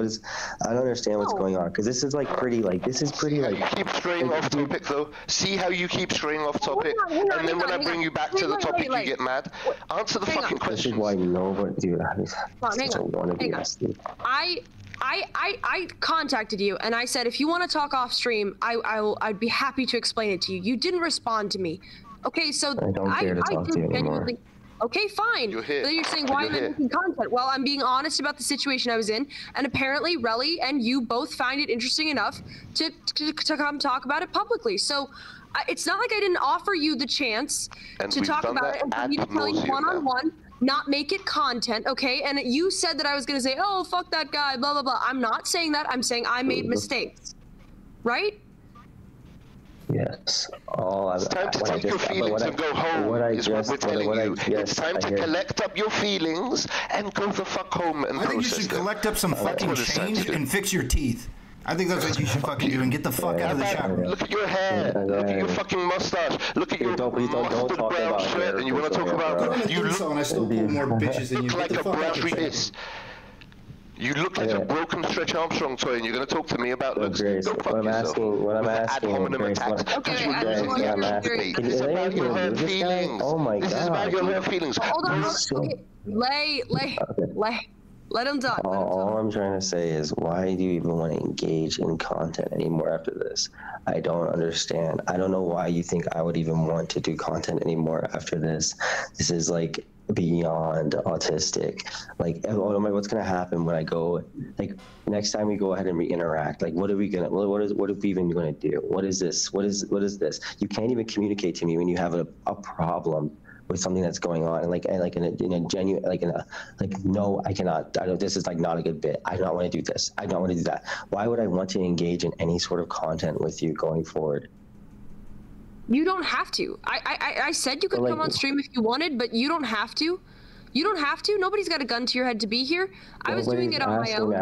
I don't understand what's going on, because this is pretty. You keep straying off topic though. See how you keep straying off topic, and then when I bring you back to the topic, you get mad. Answer the fucking questions. This is why nobody, dude. I contacted you and I said, if you want to talk off stream, I'd be happy to explain it to you. You didn't respond to me. Okay, so I don't care to talk to you anymore. Okay, fine. You're here. Then you're saying, why am I making content? Well, I'm being honest about the situation I was in, and apparently Relly and you both find it interesting enough to come talk about it publicly. So it's not like I didn't offer you the chance to talk about it and for me to tell you one-on-one, not make it content, okay? And you said that I was going to say, oh, fuck that guy, blah, blah, blah. I'm not saying that. I'm saying I made mistakes, right? Yes. It's time to take your feelings and go home, is what we're telling you. It's time to collect up your feelings and go the fuck home and process them. I think you should collect up some fucking change and fix your teeth. I think that's what you should fucking do, and get the fuck out of the shower. Look at your hair. Look at your fucking mustache. Look at your mustard brown shirt, and you want to talk about... You look I still pull more bitches than you. like a brown. You look like a broken Stretch Armstrong toy, and you're going to talk to me about looks. Grace, Go fuck yourself. What I'm asking, Grace, It's about your hurt feelings. Oh my God. This is about your hurt feelings. Hold on. Okay. Let him talk. All I'm trying to say is, why do you even want to engage in content anymore after this? I don't understand. I don't know why you think I would even want to do content anymore after this. This is like beyond autistic. Like, what's gonna happen when I go, like, next time we go ahead and we interact, like, what are we even gonna do? What is this? What is this? You can't even communicate to me when you have a problem with something that's going on, in a genuine, no, I cannot. This is like not a good bit. I don't want to do this. I don't want to do that. Why would I want to engage in any sort of content with you going forward? You don't have to. I said you could come on stream if you wanted, but you don't have to. You don't have to. Nobody's got a gun to your head to be here. I was doing it on my own.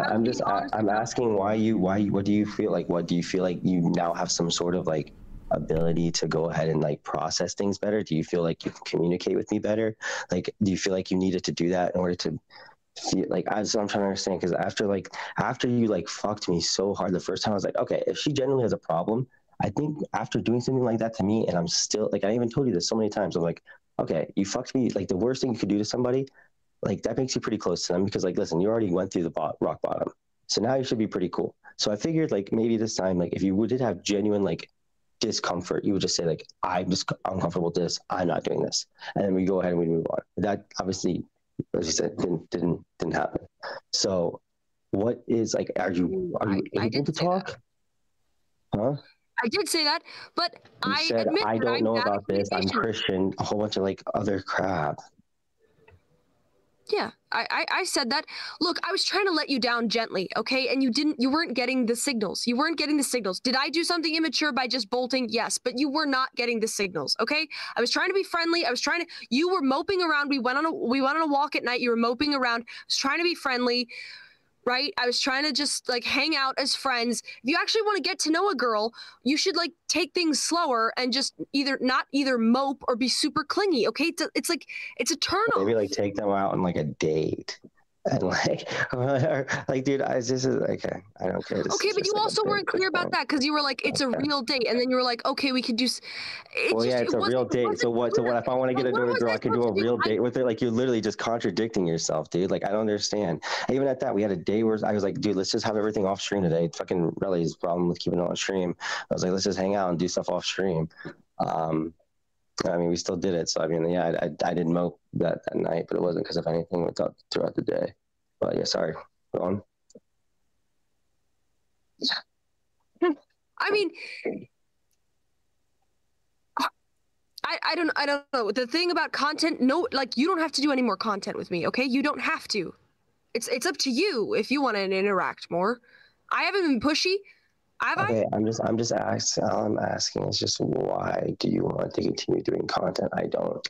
I'm asking what do you feel like? What do you feel like you now have some sort of like ability to go ahead and like process things better? Do you feel like you can communicate with me better? Like, do you feel like you needed to do that in order to feel like, I'm trying to understand, because after you like fucked me so hard the first time, I was like, okay, if she genuinely has a problem, I think after doing something like that to me, and I'm still like, I even told you this so many times, I'm like, okay, you fucked me. Like, the worst thing you could do to somebody, like, that makes you pretty close to them, because like, listen, you already went through the rock bottom, so now you should be pretty cool. So I figured like maybe this time, like, if you did have genuine like discomfort, you would just say like, I'm just uncomfortable with this, I'm not doing this, and then we go ahead and we move on. That obviously, as you said, didn't happen. So what is like, are you able to talk? Huh? I did say that, but you I said, admit I don't know about this, I'm communication. Christian, a whole bunch of like other crap. Yeah, I said that. Look, I was trying to let you down gently, okay? And you weren't getting the signals. You weren't getting the signals. Did I do something immature by just bolting? Yes, but you were not getting the signals, okay? I was trying to be friendly. You were moping around. We went on a walk at night. You were moping around. I was trying to be friendly, right? I was trying to just like hang out as friends. If you actually want to get to know a girl, you should like take things slower and just not either mope or be super clingy, okay? It's a turn off. Maybe like take them out on like a date. And like, dude, this is okay. I don't care. Okay, but you also weren't clear about that because you were like, it's a real date, and then you were like, okay, we could do. It's a real date. So what? If I want to get a girl, I can do a real date with her. Like, you're literally just contradicting yourself, dude. Like, I don't understand. Even at that, we had a day where I was like, dude, let's just have everything off stream today. Fucking Relly's problem with keeping it on stream. I was like, let's just hang out and do stuff off stream. I mean, we still did it. So I mean, yeah, I didn't mope that night, but it wasn't because of anything throughout the day. But yeah, sorry. Go on. I mean, I don't know. The thing about content, no, like you don't have to do any more content with me, okay? You don't have to. It's up to you if you want to interact more. I haven't been pushy. Okay, I'm just asking. All I'm asking is just, why do you want to continue doing content? I don't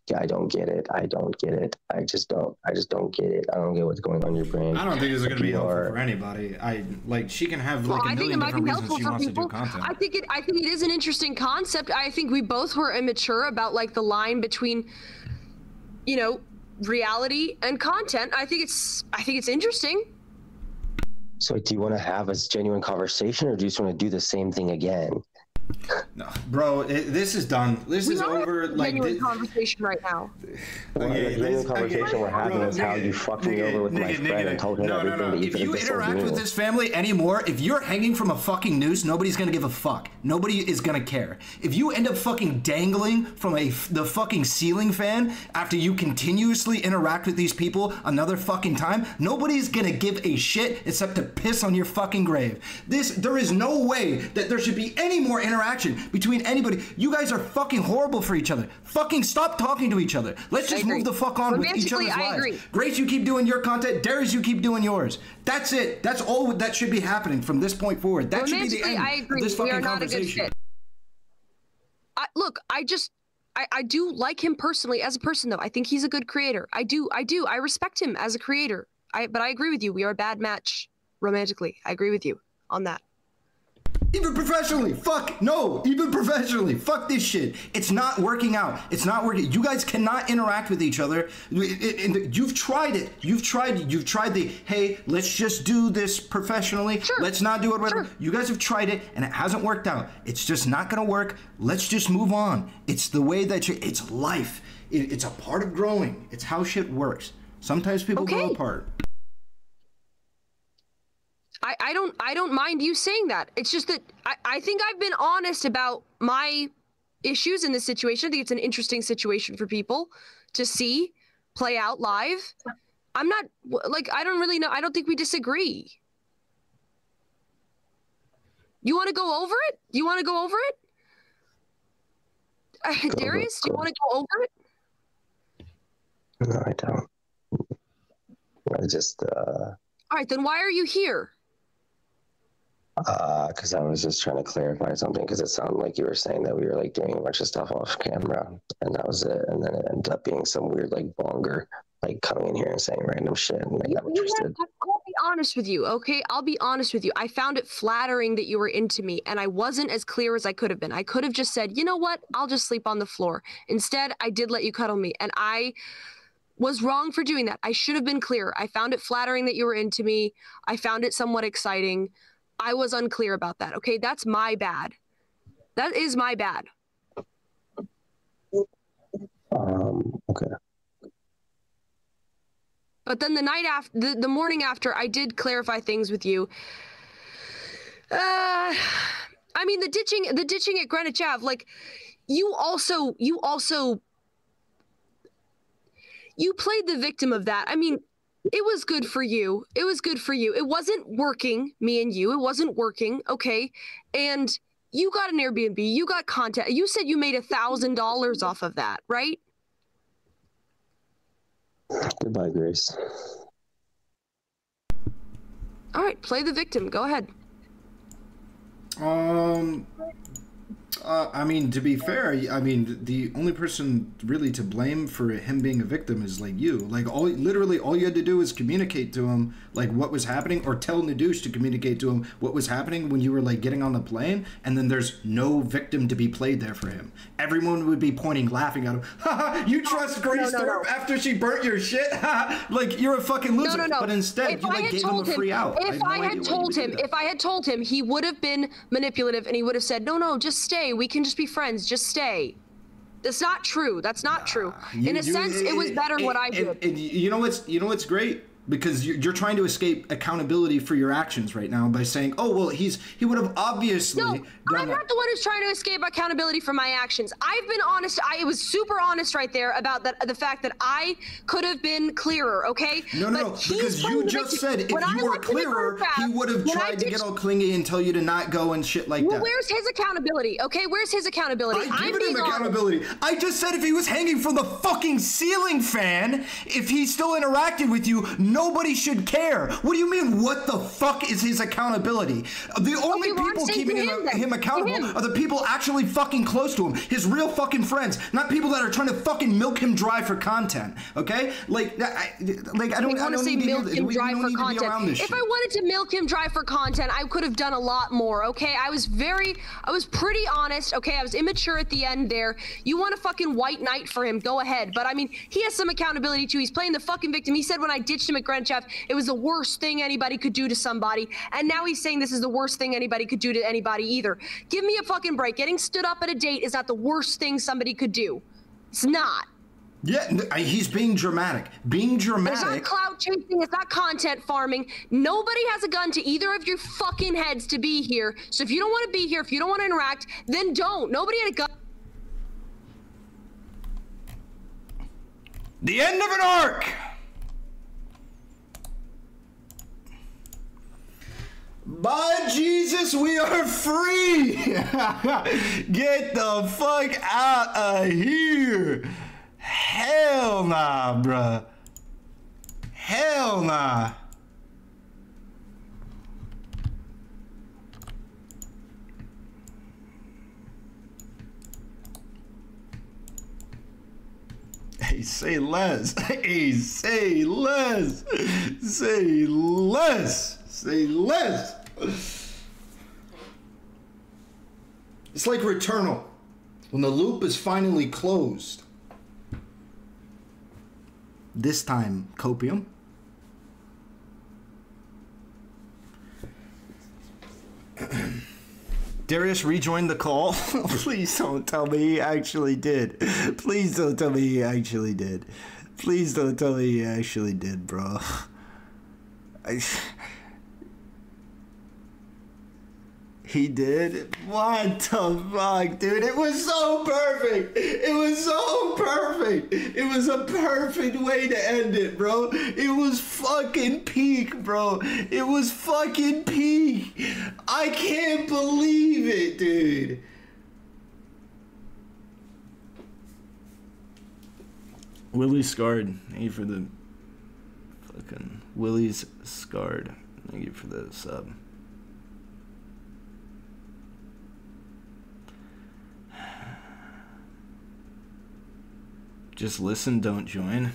get it. I just don't get it. I don't get what's going on in your brain. I don't think this is going to be helpful for anybody. She can have like a million different reasons she wants to do content. I think it is an interesting concept. I think we both were immature about like the line between, reality and content. I think it's interesting. So do you want to have a genuine conversation, or do you just want to do the same thing again? No, bro, this is done. This is over. Like genuine conversation right now. The genuine conversation we're having is how you fucked me over with my friend and told him everything that you did. If you interact with this family anymore, if you're hanging from a fucking noose, nobody's gonna give a fuck. Nobody is gonna care. If you end up fucking dangling from the fucking ceiling fan after you continuously interact with these people another fucking time, nobody's gonna give a shit except to piss on your fucking grave. There is no way that there should be any more interaction between anybody. You guys are fucking horrible for each other. Fucking stop talking to each other. Let's just move the fuck on with each other's lives. Agree. Grace, you keep doing your content. Darius, you keep doing yours. That's it. That's all that should be happening from this point forward. That should be the end of this fucking conversation. Look, I do like him personally as a person, though. I think he's a good creator. I do. I respect him as a creator. But I agree with you. We are a bad match romantically. I agree with you on that. Even professionally, even professionally, fuck this shit. It's not working out. It's not working. You guys cannot interact with each other. You've tried it. You've tried the, hey, let's just do this professionally. Sure. Let's not do it. Sure. You guys have tried it and it hasn't worked out. It's just not going to work. Let's just move on. It's the way that it's life. It's a part of growing. It's how shit works. Sometimes people grow apart. I don't mind you saying that. It's just that I think I've been honest about my issues in this situation. I think it's an interesting situation for people to see play out live. I'm not like, I don't really know. I don't think we disagree. You want to go over it? Darius, do you want to go over it? No, I don't. I just All right, then why are you here? Because I was just trying to clarify something, because it sounded like you were saying that we were like doing a bunch of stuff off camera, and that was it. And then it ended up being some weird like bonger like coming in here and saying random shit, and I got interested. I'll be honest with you, okay? I'll be honest with you. I found it flattering that you were into me, and I wasn't as clear as I could have been. I could have just said, you know what? I'll just sleep on the floor. Instead, I did let you cuddle me, and I was wrong for doing that. I should have been clearer. I found it flattering that you were into me. I found it somewhat exciting. I was unclear about that, okay? That's my bad. That is my bad. Okay. But then the night after, the morning after, I did clarify things with you. I mean, the ditching at Greenwich Ave, like, you played the victim of that. I mean, it was good for you. It wasn't working, me and you. It wasn't working, okay? And you got an Airbnb. You got content. You said you made $1,000 off of that, right? Goodbye, Grace. All right, play the victim. Go ahead. I mean, to be fair, I mean, the only person really to blame for him being a victim is like you. Like, literally all you had to do was communicate to him like what was happening, or tell Nadouche to communicate to him what was happening when you were like getting on the plane, and then there's no victim to be played there for him. Everyone would be pointing, laughing at him. Haha, you trust Grace Thorp after she burnt your shit? Like, you're a fucking loser. No. But instead, you like gave him a free out. If I had told him, he would have been manipulative and he would have said, no, just stay. We can just be friends. Just stay. That's not true. That's not true. In a sense, it was better what I did. You know what's great? Because you're trying to escape accountability for your actions right now by saying, oh, well, he would have obviously No, I'm not the one who's trying to escape accountability for my actions. I've been honest. I was super honest right there about the fact that I could have been clearer, okay? No, because you just said if you were clearer, he would have tried to get all clingy and tell you to not go and shit like that. Well, where's his accountability, okay? Where's his accountability? I'm giving him accountability. I just said if he was hanging from the fucking ceiling fan, if he still interacted with you, nobody should care. What do you mean, what the fuck is his accountability? The only people keeping him accountable are the people actually fucking close to him, his real fucking friends, not people that are trying to fucking milk him dry for content, okay? I don't need to milk him dry for content. If I wanted to milk him dry for content, I could have done a lot more, okay? I was pretty honest, okay? I was immature at the end there. You want a fucking white knight for him, go ahead. But I mean, he has some accountability too. He's playing the fucking victim. He said when I ditched him at Grand Chef, it was the worst thing anybody could do to somebody. And now he's saying this is the worst thing anybody could do to anybody either. Give me a fucking break. Getting stood up at a date is not the worst thing somebody could do. It's not. Yeah, he's being dramatic. Being dramatic. It's not clout chasing. It's not content farming. Nobody has a gun to either of your fucking heads to be here. So if you don't want to be here, if you don't want to interact, then don't. Nobody had a gun. The end of an arc. By Jesus, we are free! Get the fuck out of here! Hell nah, bruh. Hell nah. Hey, say less. Hey, say less. Say less. Say less. It's like Returnal, when the loop is finally closed. This time, copium. Darius rejoined the call. Please don't tell me he actually did. Please don't tell me he actually did. Please don't tell me he actually did, bro. He did? What the fuck, dude? It was so perfect. It was so perfect. It was a perfect way to end it, bro. It was fucking peak, bro. It was fucking peak. I can't believe it, dude. Willie Scarred. Thank you for the fucking Willie's Scarred. Thank you for the sub. Just listen, don't join.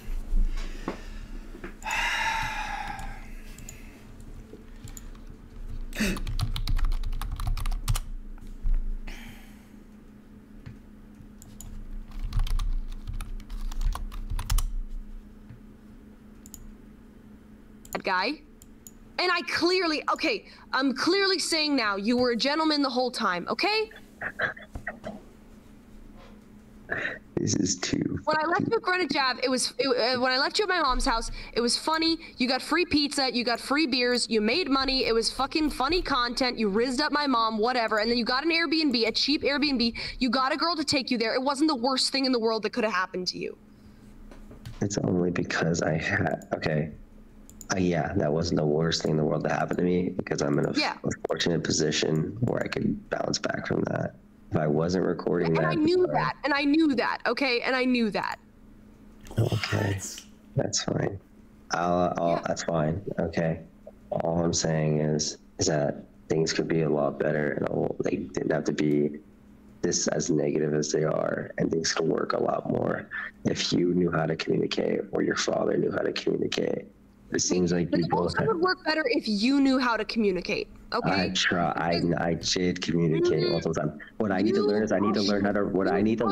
That guy. And I'm clearly saying now, you were a gentleman the whole time, okay? This is too. When I left you at Greenwich Ave, when I left you at my mom's house, it was funny. You got free pizza, you got free beers, you made money. It was fucking funny content. You rizzed up my mom, whatever. And then you got an Airbnb, a cheap Airbnb. You got a girl to take you there. It wasn't the worst thing in the world that could have happened to you. It's only because I had, yeah, that wasn't the worst thing in the world that happened to me, because I'm in a fortunate position where I could bounce back from that. If I wasn't recording that. And I knew that, okay? And I knew that. Okay. That's fine. That's fine. Okay. All I'm saying is that things could be a lot better, and they didn't have to be this as negative as they are, and things could work a lot more if you knew how to communicate, or your father knew how to communicate. It seems like but it also would work better if you knew how to communicate. Okay. I did communicate all the time. What I need to learn is I need to learn how to. What I need to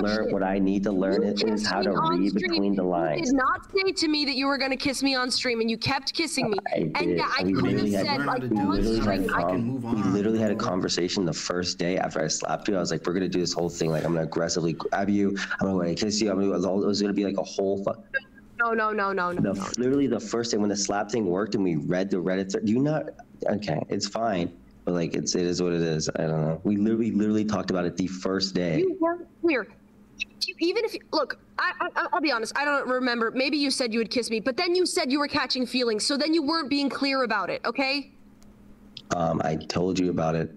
learn is how to read between the lines. You did not say to me that you were going to kiss me on stream, and you kept kissing me. And yeah, I could have said like, we literally had a conversation the first day after I slapped you. I was like, we're gonna do this whole thing. Like, I'm gonna aggressively grab you. I'm gonna kiss you. It was gonna be like a whole. No. Literally the first day when the slap thing worked and we read the Reddit. Do you not? Okay, it's fine, but like it is what it is. I don't know. We literally talked about it the first day. You weren't clear. Even if look, I'll be honest. I don't remember. Maybe you said you would kiss me, but then you said you were catching feelings. So then you weren't being clear about it. Okay. I told you about it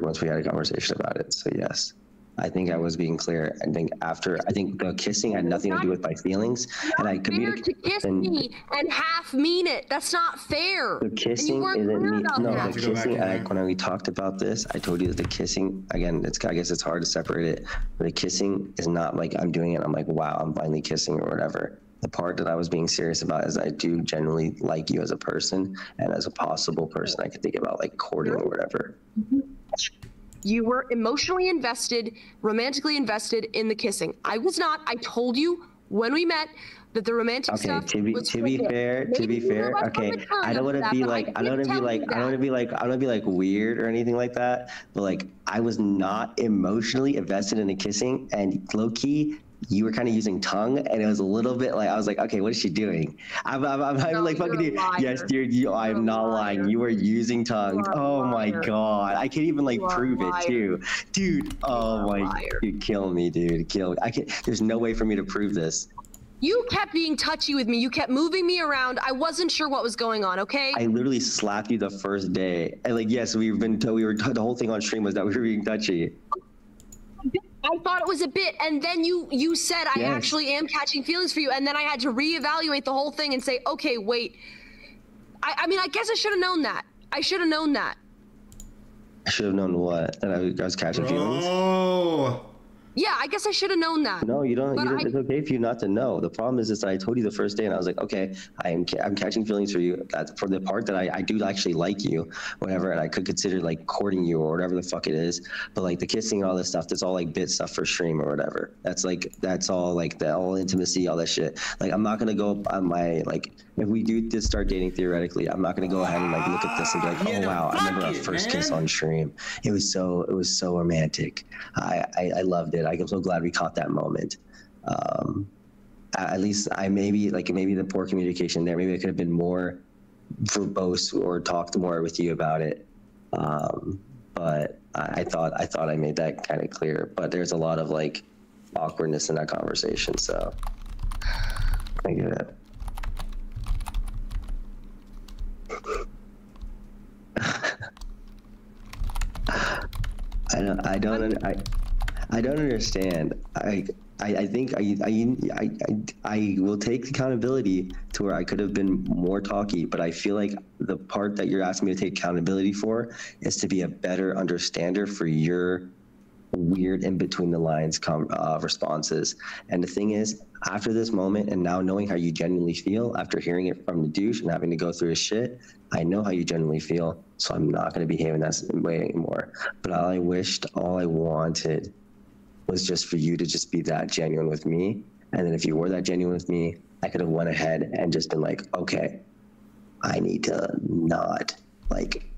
once we had a conversation about it. So yes. I think I was being clear. I think the kissing had nothing to do with my feelings, and I communicated. To kiss me and half mean it. That's not fair. The kissing isn't me. No, the kissing. When we talked about this, I told you that the kissing. Again, I guess it's hard to separate it. But the kissing is not like I'm doing it. I'm like, wow, I'm finally kissing or whatever. The part that I was being serious about is I do genuinely like you as a person, and as a possible person, I could think about like courting or whatever. You were emotionally invested, romantically invested in the kissing. I was not. I told you when we met that the romantic stuff was to be fair, okay. I don't want to be like, I don't want to be like weird or anything like that. But like, I was not emotionally invested in the kissing, and low key, you were kind of using tongue, and it was a little bit like, I was like, okay, what is she doing? I'm like, fucking dude. Yes, dude, I'm not lying. You were using tongue. Oh my God. I can't even like prove it too. Dude, oh my, you kill me, dude. Kill me. There's no way for me to prove this. You kept being touchy with me. You kept moving me around. I wasn't sure what was going on, okay? I literally slapped you the first day. And like, yes, the whole thing on stream was that we were being touchy. I thought it was a bit, and then you said I actually am catching feelings for you, and then I had to reevaluate the whole thing and say, okay, wait. I mean, I guess I should have known that. I should have known that. I should have known what? That I was catching feelings? Oh. Yeah, I guess I should have known that. No, you don't. It's okay for you not to know. The problem is that I told you the first day, and I was like, okay, I'm catching feelings for you. That's for the part that I do actually like you, whatever, and I could consider like courting you or whatever the fuck it is. But like the kissing and all this stuff, that's all like bit stuff for stream or whatever. That's all like the all intimacy, all that shit. Like I'm not gonna go on my like. If we do just start dating theoretically, I'm not gonna go ahead and like look at this and be like, oh wow, I remember our first kiss on stream. It was so romantic. I loved it. I'm so glad we caught that moment. At least maybe the poor communication there. Maybe I could have been more verbose or talked more with you about it. But I thought I made that kind of clear. But there's a lot of like awkwardness in that conversation. So I get it. I don't understand. I think I will take accountability to where I could have been more talky, but I feel like the part that you're asking me to take accountability for is to be a better understander for your weird in between the lines responses. And the thing is, after this moment and now knowing how you genuinely feel after hearing it from the douche and having to go through his shit, I know how you genuinely feel, so I'm not going to behave in that way anymore. But all I wanted was just for you to just be that genuine with me. And then if you were that genuine with me, I could have went ahead and just been like, okay, I need to not like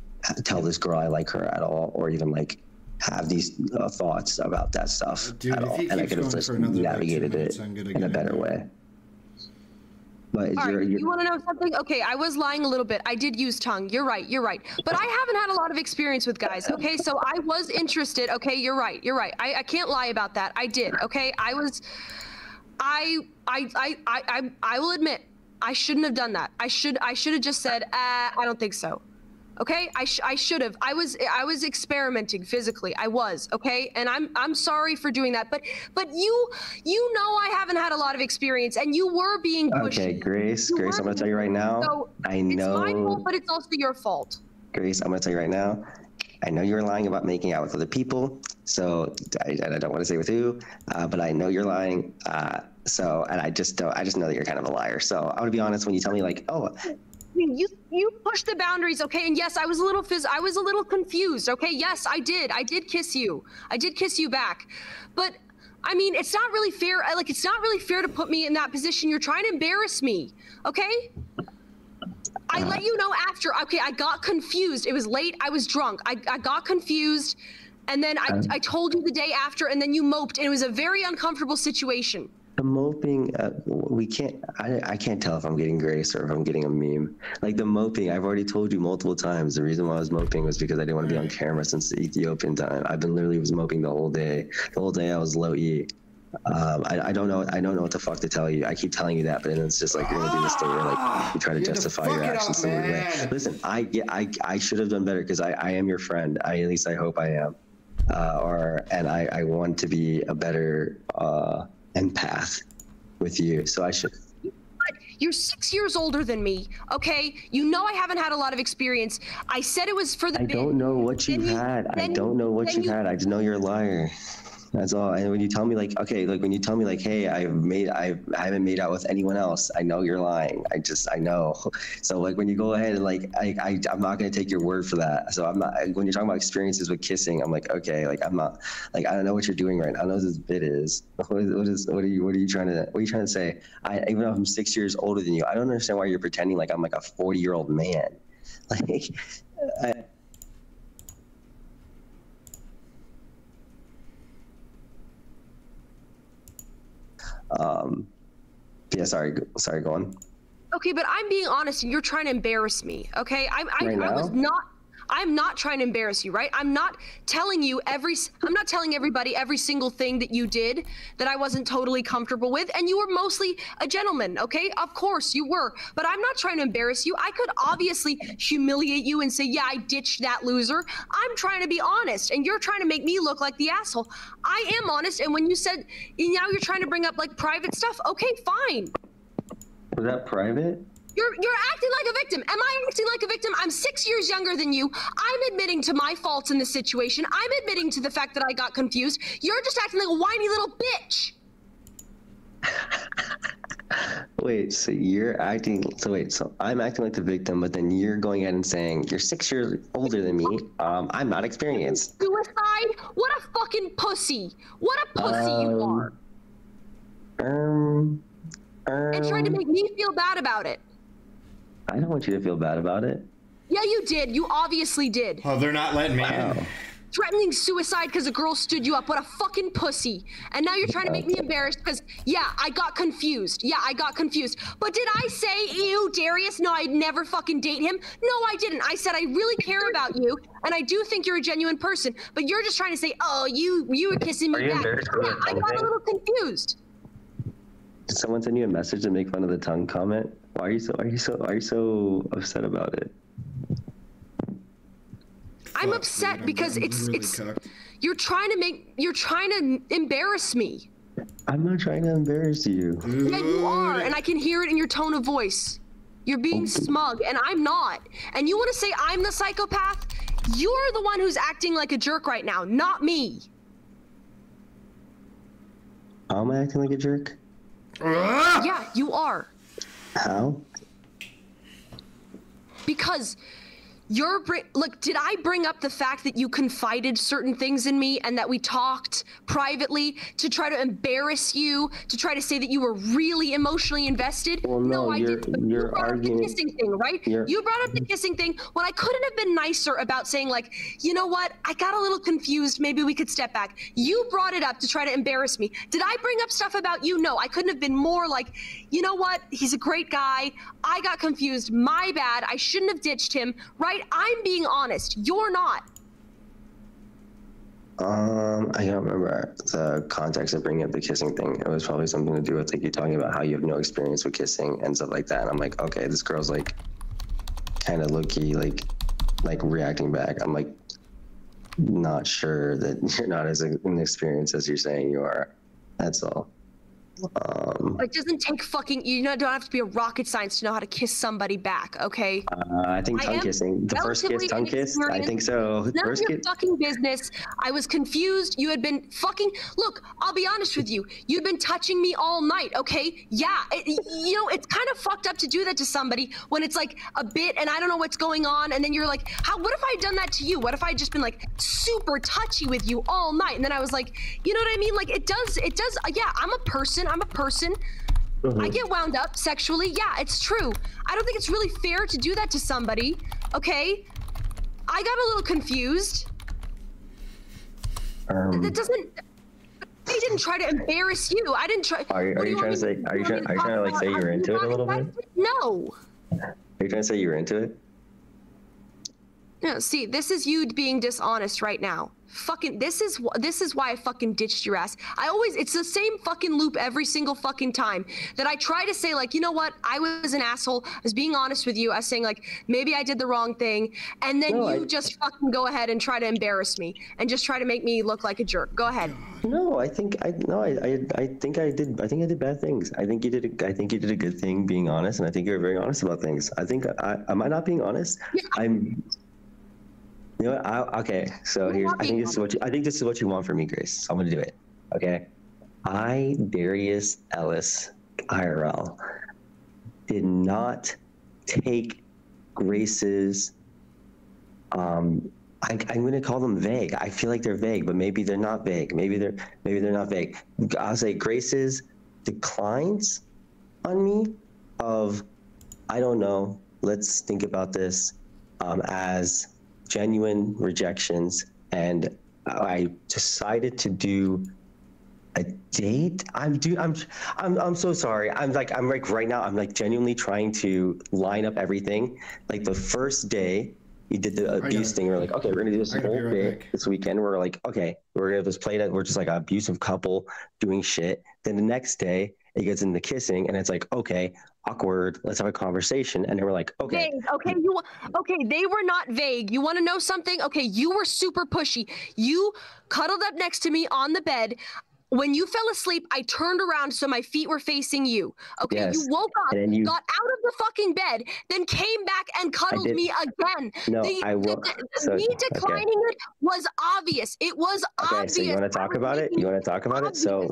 tell this girl I like her at all, or even like have these thoughts about that stuff at all. And I could have just navigated it in a better way. But you want to know something? Okay, I was lying a little bit. I did use tongue. You're right. But I haven't had a lot of experience with guys. Okay, so I was interested. Okay, you're right. I can't lie about that. I did. Okay, I will admit I shouldn't have done that. I should have just said, I don't think so. Okay, I should have. I was experimenting physically. I was, okay, and I'm sorry for doing that. But you know I haven't had a lot of experience, and you were being pushy. Okay, Grace, I'm gonna tell you right now. So I know it's my fault, but it's also your fault. Grace, I'm gonna tell you right now. I know you're lying about making out with other people. So I don't want to say with who, but I know you're lying. And I just know that you're kind of a liar. So I'm gonna be honest when you tell me like, oh. You pushed the boundaries, okay? And yes, I was a little confused, okay? Yes, I did kiss you. I did kiss you back. But I mean, it's not really fair. It's not really fair to put me in that position. You're trying to embarrass me, okay? I let you know after. Okay, I got confused. It was late. I was drunk. I got confused, and then I told you the day after, and then you moped, and it was a very uncomfortable situation. The moping, I can't tell if I'm getting Grace or if I'm getting a meme. Like the moping, I've already told you multiple times. The reason why I was moping was because I didn't want to be on camera since the Ethiopian time. I've been literally moping the whole day. The whole day I was low E. I don't know what the fuck to tell you. I keep telling you that, but then it's just like you're gonna do this thing where like you try to justify your actions some way. Listen, I should have done better because I am your friend. At least I hope I am. And I want to be a better empath with you. So I should. You're 6 years older than me, okay? You know I haven't had a lot of experience. I said it was for the. I don't know what you've had. I don't know what you've had. I just know you're a liar. That's all. And when you tell me like, okay, like when you tell me like, hey, I haven't made out with anyone else, I know you're lying. I know. So like when you go ahead and like, I'm not going to take your word for that. So I'm not, when you're talking about experiences with kissing, I'm like, okay, like I'm not, like, I don't know what you're doing right now. I don't know what this bit is. What are you trying to say? Even though I'm 6 years older than you, I don't understand why you're pretending like I'm like a 40-year-old man. Like, yeah, sorry, go on. Okay, but I'm being honest and you're trying to embarrass me, okay? I'm not trying to embarrass you, right? I'm not telling everybody every single thing that you did that I wasn't totally comfortable with, and you were mostly a gentleman, okay? Of course you were, but I'm not trying to embarrass you. I could obviously humiliate you and say, yeah, I ditched that loser. I'm trying to be honest, and you're trying to make me look like the asshole. I am honest, and when you said, now you're trying to bring up like private stuff, okay, fine. Was that private? You're acting like a victim. Am I acting like a victim? I'm 6 years younger than you. I'm admitting to my faults in this situation. I'm admitting to the fact that I got confused. You're just acting like a whiny little bitch. Wait, so I'm acting like the victim, but then you're going ahead and saying you're 6 years older than me. I'm not experienced. Suicide? What a fucking pussy. What a pussy you are. And trying to make me feel bad about it. I don't want you to feel bad about it. Yeah, you did. You obviously did. Oh, they're not letting me in. Threatening suicide because a girl stood you up. What a fucking pussy. And now you're trying to make me embarrassed because, yeah, I got confused. Yeah, I got confused. But did I say, ew, Darius? No, I'd never fucking date him. No, I didn't. I said I really care about you, and I do think you're a genuine person. But you're just trying to say, oh, you were kissing me back. Yeah, I got a little confused. Did someone send you a message to make fun of the tongue comment? Why are you so upset about it? I'm upset because you're trying to embarrass me. I'm not trying to embarrass you. Yeah, you are, and I can hear it in your tone of voice. You're being smug, and I'm not. And you want to say I'm the psychopath? You're the one who's acting like a jerk right now, not me. How am I acting like a jerk? Yeah, you are. How? Because look, did I bring up the fact that you confided certain things in me and that we talked privately to try to embarrass you, to try to say that you were really emotionally invested? Well, no, I didn't. But you brought up the kissing thing, right? You brought up the kissing thing when I couldn't have been nicer about saying like, you know what? I got a little confused. Maybe we could step back. You brought it up to try to embarrass me. Did I bring up stuff about you? No, I couldn't have been more like, you know what? He's a great guy. I got confused. My bad. I shouldn't have ditched him, right? I'm being honest. You're not. I don't remember the context of bringing up the kissing thing. It was probably something to do with like you talking about how you have no experience with kissing and stuff like that. And I'm like, okay, this girl's like kind of low-key like like reacting back. I'm like not sure that you're not as inexperienced as you're saying you are. That's all. It doesn't take fucking, don't have to be a rocket science to know how to kiss somebody back, okay? I think tongue kissing. The first kiss, tongue kiss. I think so. None of your fucking business. I was confused. You had been fucking. Look, I'll be honest with you. You'd been touching me all night, okay? Yeah, it's kind of fucked up to do that to somebody when it's like a bit and I don't know what's going on, and then you're like, what if I had done that to you? What if I had just been like super touchy with you all night? And then I was like, you know what I mean? Like it does. Yeah, I'm a person. Mm-hmm. I get wound up sexually. Yeah, it's true. I don't think it's really fair to do that to somebody. Okay? I got a little confused. That doesn't. I didn't try to embarrass you. I didn't try. Are you trying to say? Are you trying to like say you're into it a little bit? No. Are you trying to say you're into it? No. See, this is you being dishonest right now. Fucking, this is why I fucking ditched your ass. It's the same fucking loop every single fucking time that I try to say, like, you know what, I was an asshole, I was being honest with you, I was saying like maybe I did the wrong thing, and then just fucking go ahead and try to embarrass me and just try to make me look like a jerk. Go ahead. No, I think I did bad things. I think you did a good thing being honest, and I think you're very honest about things. I think am I not being honest? Yeah. You know what? Okay, so here's. I think this is what you want from me, Grace. I'm gonna do it. Okay, Darius Ellis IRL did not take Grace's. I'm gonna call them vague. I feel like they're vague, but maybe they're not vague. Maybe they're not vague. I'll say Grace's declines on me of, I don't know. Let's think about this as genuine rejections, and I decided to do a date. I'm so sorry. I'm like right now I'm like genuinely trying to line up everything. Like the first day you did the abuse thing, we're like, okay, we're gonna do this whole bit this weekend. We're like, okay, we're gonna just play that. We're just like an abusive couple doing shit. Then the next day it gets into kissing, and it's like, okay, awkward, let's have a conversation. And then we're like, okay. Vague. Okay, they were not vague. You want to know something? Okay, you were super pushy. You cuddled up next to me on the bed. When you fell asleep, I turned around so my feet were facing you. Okay, yes. You woke up, got out of the fucking bed, then came back and cuddled me again. No, me declining it was obvious. It was obvious. Okay, so you want to talk about it? You want to talk about it? So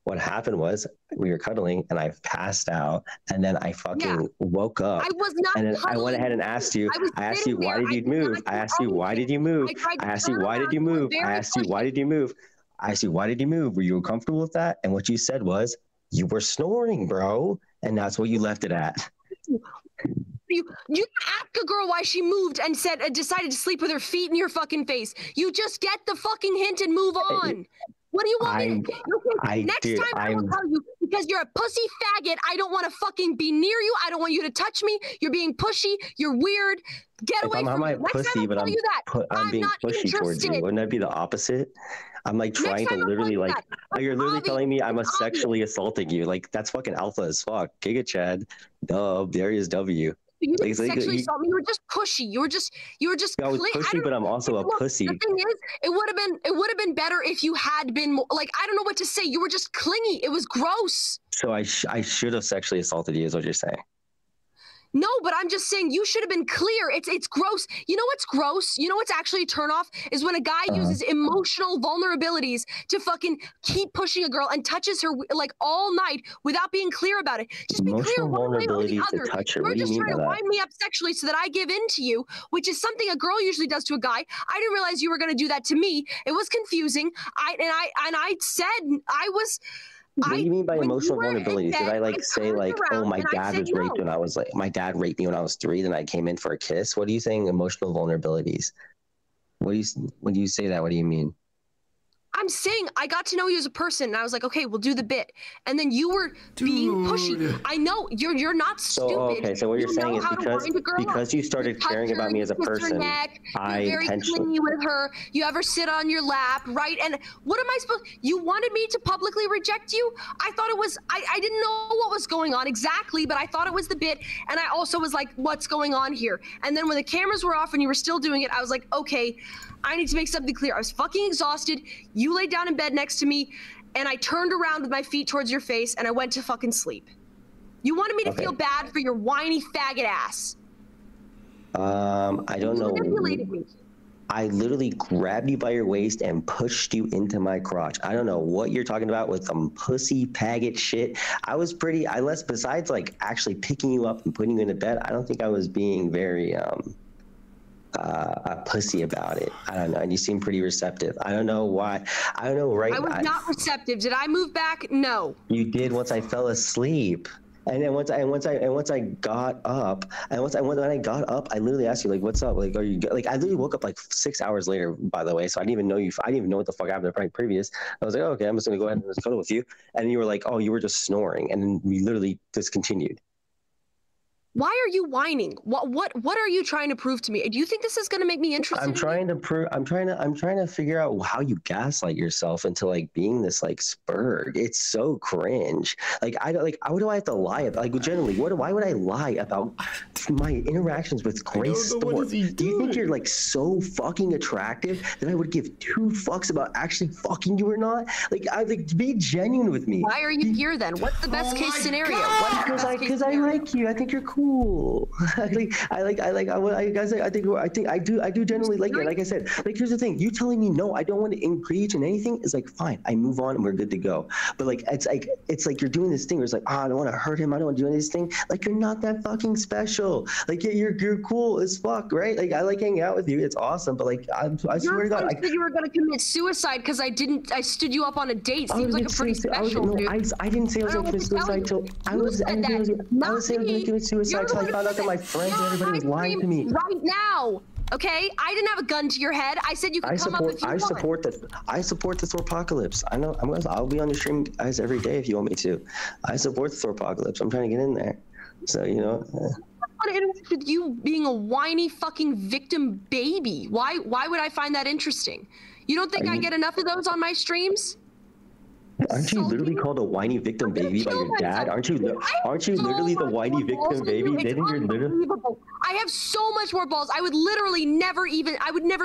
what happened was we were cuddling and I passed out, and then I fucking woke up. I was not. And then cuddling. I went ahead and asked you. I asked you why did you move? I asked you why did you move? I asked you why did you move? I asked you why did you move? I asked you, why did you move? Were you uncomfortable with that? And what you said was, you were snoring, bro. And that's what you left it at. You ask a girl why she moved and decided to sleep with her feet in your fucking face. You just get the fucking hint and move on. What do you want me to? Next time I will tell you, because you're a pussy faggot, I don't want to fucking be near you. I don't want you to touch me. You're being pushy. You're weird. Get away from me. Next pussy, time I'll tell you that. I'm being pushy towards you. Wouldn't that be the opposite? I'm like trying to literally like, you're literally telling me I'm sexually assaulting you. Like that's fucking alpha as fuck. Giga Chad, dub, Darius W. You didn't sexually assault me. You were just pushy. You were just. I was pushy, but I'm also a pussy. The thing is, it would have been better if you had been more, like, I don't know what to say. You were just clingy. It was gross. So I should have sexually assaulted you, is what you're saying. No, but I'm just saying you should have been clear. It's gross. You know what's gross? You know what's actually a turnoff is when a guy uses emotional vulnerabilities to fucking keep pushing a girl and touches her like all night without being clear about it. Just be clear one way or the other. You're just trying to wind me up sexually so that I give in to you, which is something a girl usually does to a guy. I didn't realize you were going to do that to me. It was confusing. I said I was. What do you mean by emotional vulnerability? Did I like say like, oh, my dad was raped when I was like, my dad raped me when I was 3, then I came in for a kiss? What are you saying? Emotional vulnerabilities? When you say that, what do you mean? I'm I'm saying I got to know you as a person, and I was like, okay, we'll do the bit. And then you were being pushy. I know you're not stupid. Okay, so what you're saying is because you started caring about me as a person, I very clingy with her. You have her sit on your lap, right? And what am I supposed? You wanted me to publicly reject you? I thought it was. I didn't know what was going on exactly, but I thought it was the bit, and I also was like, what's going on here? And then when the cameras were off and you were still doing it, I was like, okay, I need to make something clear. I was fucking exhausted. You laid down in bed next to me, and I turned around with my feet towards your face, and I went to fucking sleep. You wanted me to feel bad for your whiny faggot ass. I don't know. Manipulated me. I literally grabbed you by your waist and pushed you into my crotch. I don't know what you're talking about with some pussy faggot shit. Besides like actually picking you up and putting you into bed, I don't think I was being very pussy about it. I don't know. And you seem pretty receptive. I don't know why. I don't know. Right? I was not receptive. Did I move back? No. You did once I fell asleep. And then once I got up, when I got up, I literally asked you like, "What's up? Like, are you like?" I literally woke up like 6 hours later, by the way. So I didn't even know you. I didn't even know what the fuck happened previous. I was like, oh, "Okay, I'm just gonna go ahead and just cuddle with you." And you were like, "Oh, you were just snoring," and then we literally discontinued. Why are you whining? What are you trying to prove to me? Do you think this is going to make me interested? I'm trying to figure out how you gaslight yourself into like being this like spurg. It's so cringe. Like what do I have to lie about? Like generally, why would I lie about my interactions with Grace Thorp? Do you think you're like so fucking attractive that I would give 2 fucks about actually fucking you or not? Like be genuine with me. Why are you here then? What's the best case scenario? Because I like you. I think you're cool. I do generally like it. Like I said, like here's the thing. You telling me no, I don't want to engage in anything is like fine. I move on and we're good to go. But like it's like you're doing this thing where it's like, I don't want to hurt him. I don't want to do anything. Like you're not that fucking special. Like you're cool as fuck, right? Like I like hanging out with you. It's awesome. But like I swear to God, I said you were gonna commit suicide because I stood you up on a date. Seems like a pretty special dude. I didn't say I was gonna commit suicide till I was saying I was gonna commit suicide until I found out that my friends and everybody was lying to me. Right now, okay? I didn't have a gun to your head. I said you could come up if you want. I support the Thorpocalypse. I know. I'll be on the stream, guys, every day if you want me to. I support the Thorpocalypse. I'm trying to get in there. So you know. I want to interact with you being a whiny fucking victim baby. Why would I find that interesting? You don't think I get enough of those on my streams? Aren't you literally called a whiny victim baby by your dad? Aren't you literally the whiny victim baby? I have so much more balls. I would literally never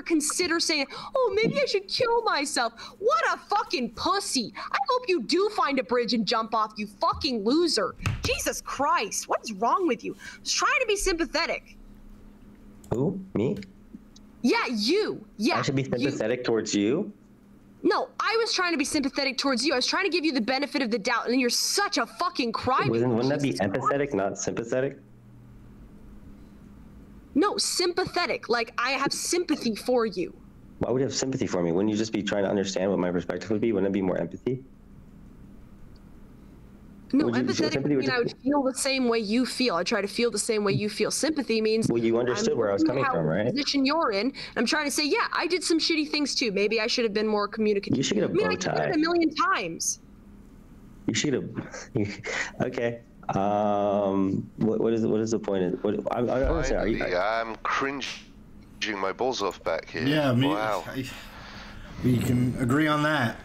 consider saying, oh, maybe I should kill myself. What a fucking pussy. I hope you do find a bridge and jump off, you fucking loser. Jesus Christ, what is wrong with you? I was trying to be sympathetic. Who? Me? Yeah, you. Yeah. I should be sympathetic towards you? No, I was trying to be sympathetic towards you. I was trying to give you the benefit of the doubt, and then you're such a fucking crybaby. Wouldn't that be empathetic, not sympathetic? No, sympathetic. Like, I have sympathy for you. Why would you have sympathy for me? Wouldn't you just be trying to understand what my perspective would be? Wouldn't it be more empathy? No, empathetic means I would feel the same way you feel. I try to feel the same way you feel. Sympathy means... Well, you understood where I was coming from, right? The position you're in. I'm trying to say, yeah, I did some shitty things too. Maybe I should have been more communicative. You should get a bow tie. I did it a million times. You should have... Okay. What is the point? I'm cringing my balls off back here. Yeah, wow. We can agree on that.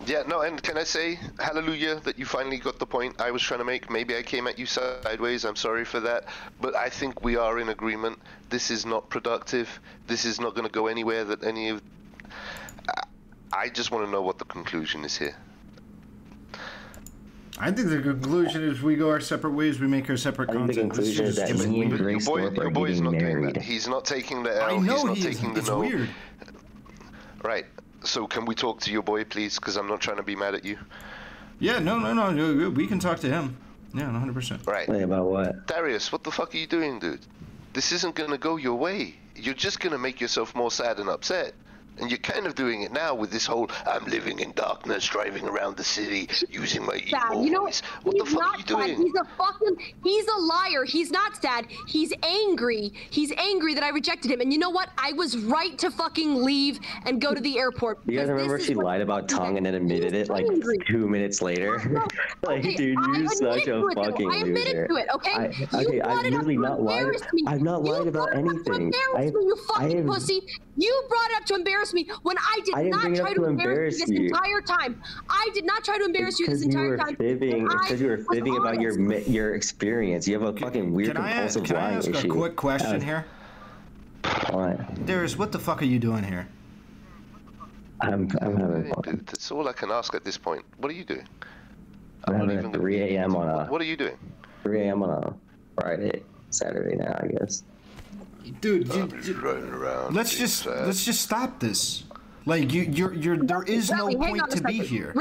Yeah, no, and can I say hallelujah that you finally got the point I was trying to make? Maybe I came at you sideways, I'm sorry for that, but I think we are in agreement. This is not productive. This is not going to go anywhere that any of... I just want to know what the conclusion is here. I think the conclusion is we go our separate ways, we make our separate content. The conclusion is that me and Grace Thorp are getting married. He's not taking the L, I know he's not taking the no. It's weird. Right. So can we talk to your boy, please? Because I'm not trying to be mad at you. Yeah, no. We can talk to him. Yeah, 100%. Right. Wait, about what? Darius, what the fuck are you doing, dude? This isn't going to go your way. You're just going to make yourself more sad and upset. And you're kind of doing it now with this whole, I'm living in darkness, driving around the city, using my emo voice. What the fuck are you doing? He's a liar. He's not sad. He's angry. He's angry that I rejected him. And you know what? I was right to fucking leave and go to the airport. You guys remember she lied about tongue and then admitted it like 2 minutes later? Like, dude, you're such a fucking loser. I admitted to it, okay? I've literally not lied. I've not lied about anything. You fucking pussy. You brought it up to embarrass me when I did not try to embarrass you this entire time. I did not try to embarrass you this entire time. It's because you were fibbing about your experience. You have a fucking weird compulsive lying issue. Can I ask a quick question here? What? Darius, what the fuck are you doing here? I'm having fun. Dude, that's all I can ask at this point. What are you doing? I'm having a 3 a.m. on a... What are you doing? 3 a.m. on a Friday, Saturday now, I guess. Dude, let's just stop this. Like there is no point to be here.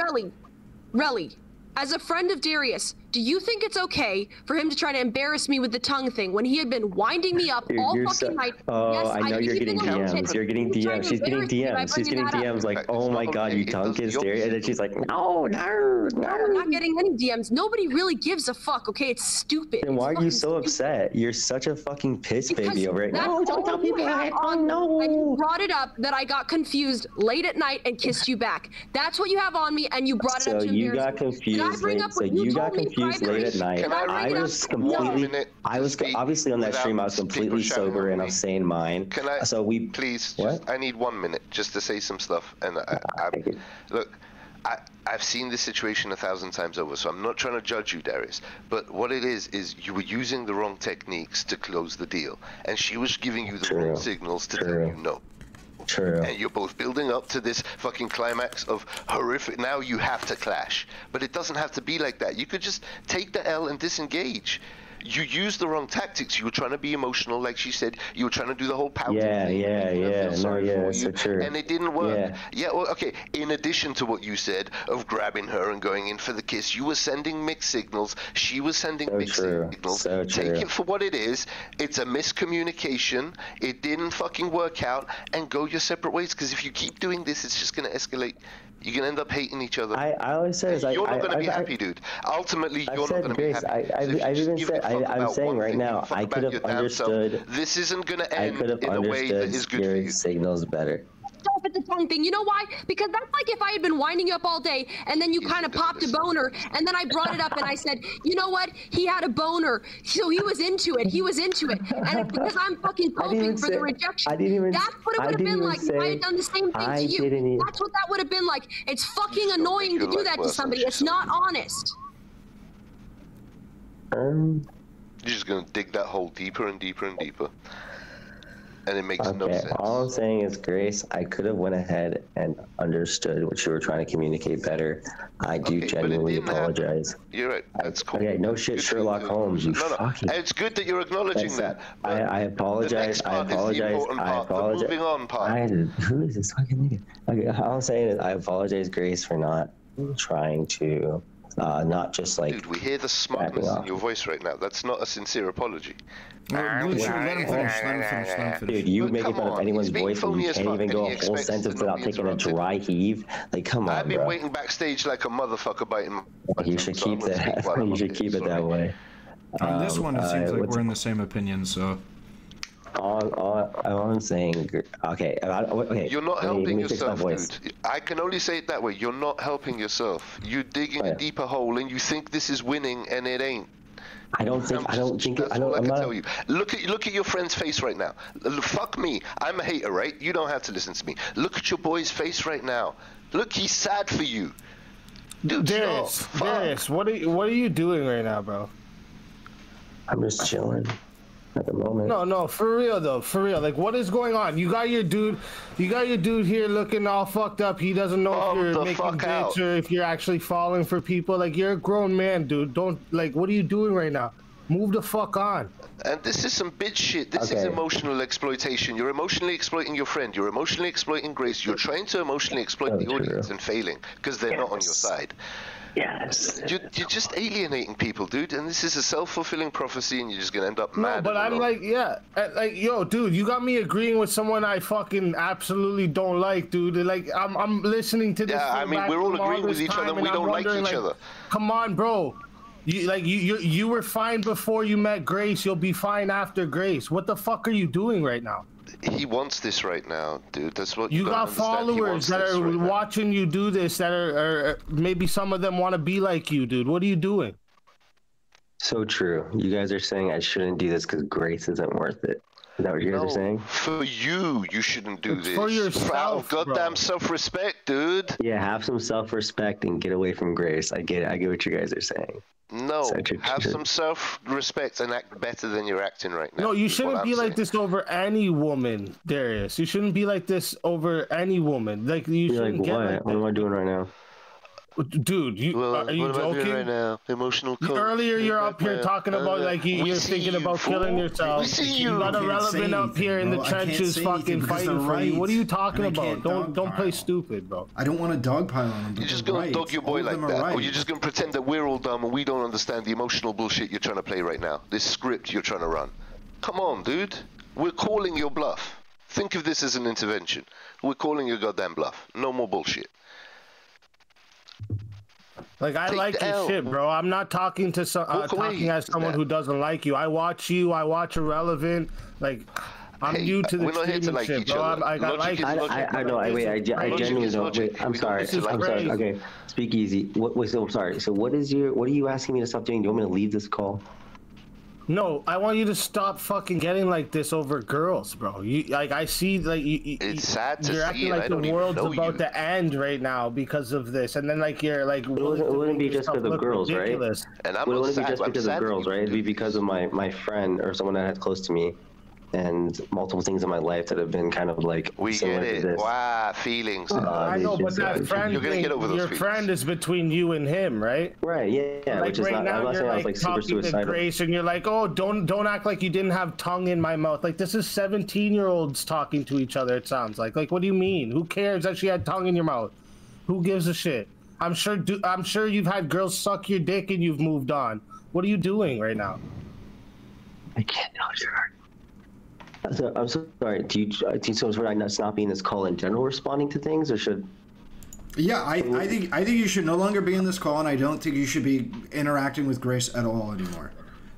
Relly, as a friend of Darius, do you think it's okay for him to try to embarrass me with the tongue thing when he had been winding me up all fucking night? Oh, yes, I know you're getting DMs. You're getting DMs. She's getting DMs. She's getting DMs like, oh my god, you tongue kissed Darius, and then she's like, no. I'm not getting any DMs. Nobody really gives a fuck. Okay, it's stupid. Then why are you so upset? You're such a fucking piss baby over it. No, don't tell people that. Oh no. And you brought it up that I got confused late at night and kissed you back. That's what you have on me, and you brought it up to embarrass me. So you got confused late at night. I was obviously on that stream. I was completely sober and I was saying mine. Please? I need 1 minute just to say some stuff. And look, I've seen this situation 1,000 times over, so I'm not trying to judge you, Darius. But what it is you were using the wrong techniques to close the deal, and she was giving you the wrong signals to tell you no. True. And you're both building up to this fucking climax of horrific. Now you have to clash, but it doesn't have to be like that. You could just take the L and disengage. You used the wrong tactics. You were trying to be emotional, like she said. You were trying to do the whole pouting thing. So true. And it didn't work. Yeah, well, okay. In addition to what you said of grabbing her and going in for the kiss, you were sending mixed signals. She was sending mixed signals. Take it for what it is. It's a miscommunication. It didn't fucking work out, and go your separate ways. Because if you keep doing this, it's just going to escalate. You're going to end up hating each other. I always say is you're not going to be happy, dude. Ultimately, you're not going to be happy. I'm saying right now, I could have understood. This isn't going to end in a way that is good for you. Signals better. Stop at the tongue thing. You know why? Because that's like if I had been winding you up all day and then you kind of popped a boner and then I brought it up and I said, you know what? He had a boner. So he was into it. And because I'm fucking hoping for the rejection, that's what it would have been like if I had done the same thing to you. That's what that would have been like. It's fucking annoying to do that to somebody. It's not honest. You're just going to dig that hole deeper and deeper and deeper. And it makes no sense. All I'm saying is, Grace, I could have went ahead and understood what you were trying to communicate better. I do genuinely apologize. You're right. That's cool. Okay, no shit, Sherlock Holmes. You fucking. It's good that you're acknowledging that. I apologize. Moving on, part. Who is this fucking nigga? Okay, all I'm saying is, I apologize, Grace, for not trying to. Not just like. Dude, we hear the smugness in your voice right now. That's not a sincere apology. Let him finish. Dude, you making fun of anyone's voice and you can't even go a whole sentence without taking a dry heave. Like, come on, I've been waiting backstage like a motherfucker biting my You should keep that. You should keep it that way. On this one, it seems like we're in the same opinion, so. All I'm saying, okay. You're not helping yourself, dude. I can only say it that way. You're not helping yourself. You dig in a deeper hole and you think this is winning, and it ain't. I don't think. Tell you. Look at your friend's face right now. Fuck me. I'm a hater, right? You don't have to listen to me. Look at your boy's face right now. Look, he's sad for you. Dude, Darius, what are you doing right now, bro? I'm just chilling. At the moment. No, for real though, for real. Like, what is going on? You got your dude here looking all fucked up. He doesn't know if you're making bits or if you're actually falling for people. Like, you're a grown man, dude. Don't, like, what are you doing right now? Move the fuck on. And this is some bitch shit. This is emotional exploitation. You're emotionally exploiting your friend. You're emotionally exploiting Grace. You're trying to emotionally exploit the audience and failing because they're not on your side. Yes. You're just alienating people, dude, and this is a self-fulfilling prophecy, and you're just gonna end up mad. No, but I'm like, yeah, like, yo, dude, you got me agreeing with someone I fucking absolutely don't like, dude. Like, I'm listening to this. Yeah, I mean, we're all agreeing with each other, and we don't like each other. Come on, bro. You were fine before you met Grace. You'll be fine after Grace. What the fuck are you doing right now? He wants this right now, dude. That's what you got followers that are watching you do this. That are maybe some of them want to be like you, dude. What are you doing? So true. You guys are saying I shouldn't do this because Grace isn't worth it. Is that what you guys are saying? For you shouldn't do this. For yourself, goddamn self-respect, dude. Yeah, have some self-respect and get away from Grace. I get it. I get what you guys are saying. No, have some self-respect and act better than you're acting right now. No, you shouldn't be like this over any woman, Darius. You shouldn't be like this over any woman. Like you shouldn't get like what am I doing right now? Dude, are you joking? Right now? Emotional code. Earlier, you're up here talking about like you're thinking about killing yourself. We see you. You got Ahrelevant up here in the trenches, fucking fighting for you. What are you talking about? Don't play stupid, bro. I don't want to dogpile on him. You're just gonna dog your boy like that, or you're just gonna pretend that we're all dumb and we don't understand the emotional bullshit you're trying to play right now. This script you're trying to run. Come on, dude. We're calling your bluff. Think of this as an intervention. We're calling your goddamn bluff. No more bullshit. Like I like your shit, bro. I'm not talking to talking as someone who doesn't like you. I watch you. I watch Ahrelevant. Like I'm new to the streaming shit, bro. I know. I genuinely don't. Wait, I'm sorry. Okay, speak easy. I'm sorry. So what are you asking me to stop doing? Do you want me to leave this call? No, I want you to stop fucking getting like this over girls, bro. I see like it's sad to you're acting like the world's about to end right now because of this, and then like you're like. It wouldn't be just because of girls, ridiculous. Right? And it wouldn't be just because of girls, right? It'd be because of my friend or someone that had close to me. And multiple things in my life that have been kind of like we get it. Wow, feelings. I know, but that friend you're gonna get over those your feelings. Friend is between you and him, right? Right. Yeah. Like which is right not. Now I'm not saying I was like super suicidal. Grace, and you're like, oh, don't act like you didn't have tongue in my mouth. Like this is 17-year-olds talking to each other. It sounds like. Like what do you mean? Who cares that she had tongue in your mouth? Who gives a shit? I'm sure you've had girls suck your dick and you've moved on. What are you doing right now? I can't know, sir. I'm so sorry. Do you should I not be in this call in general responding to things, or should? Yeah, I think you should no longer be in this call, and I don't think you should be interacting with Grace at all anymore.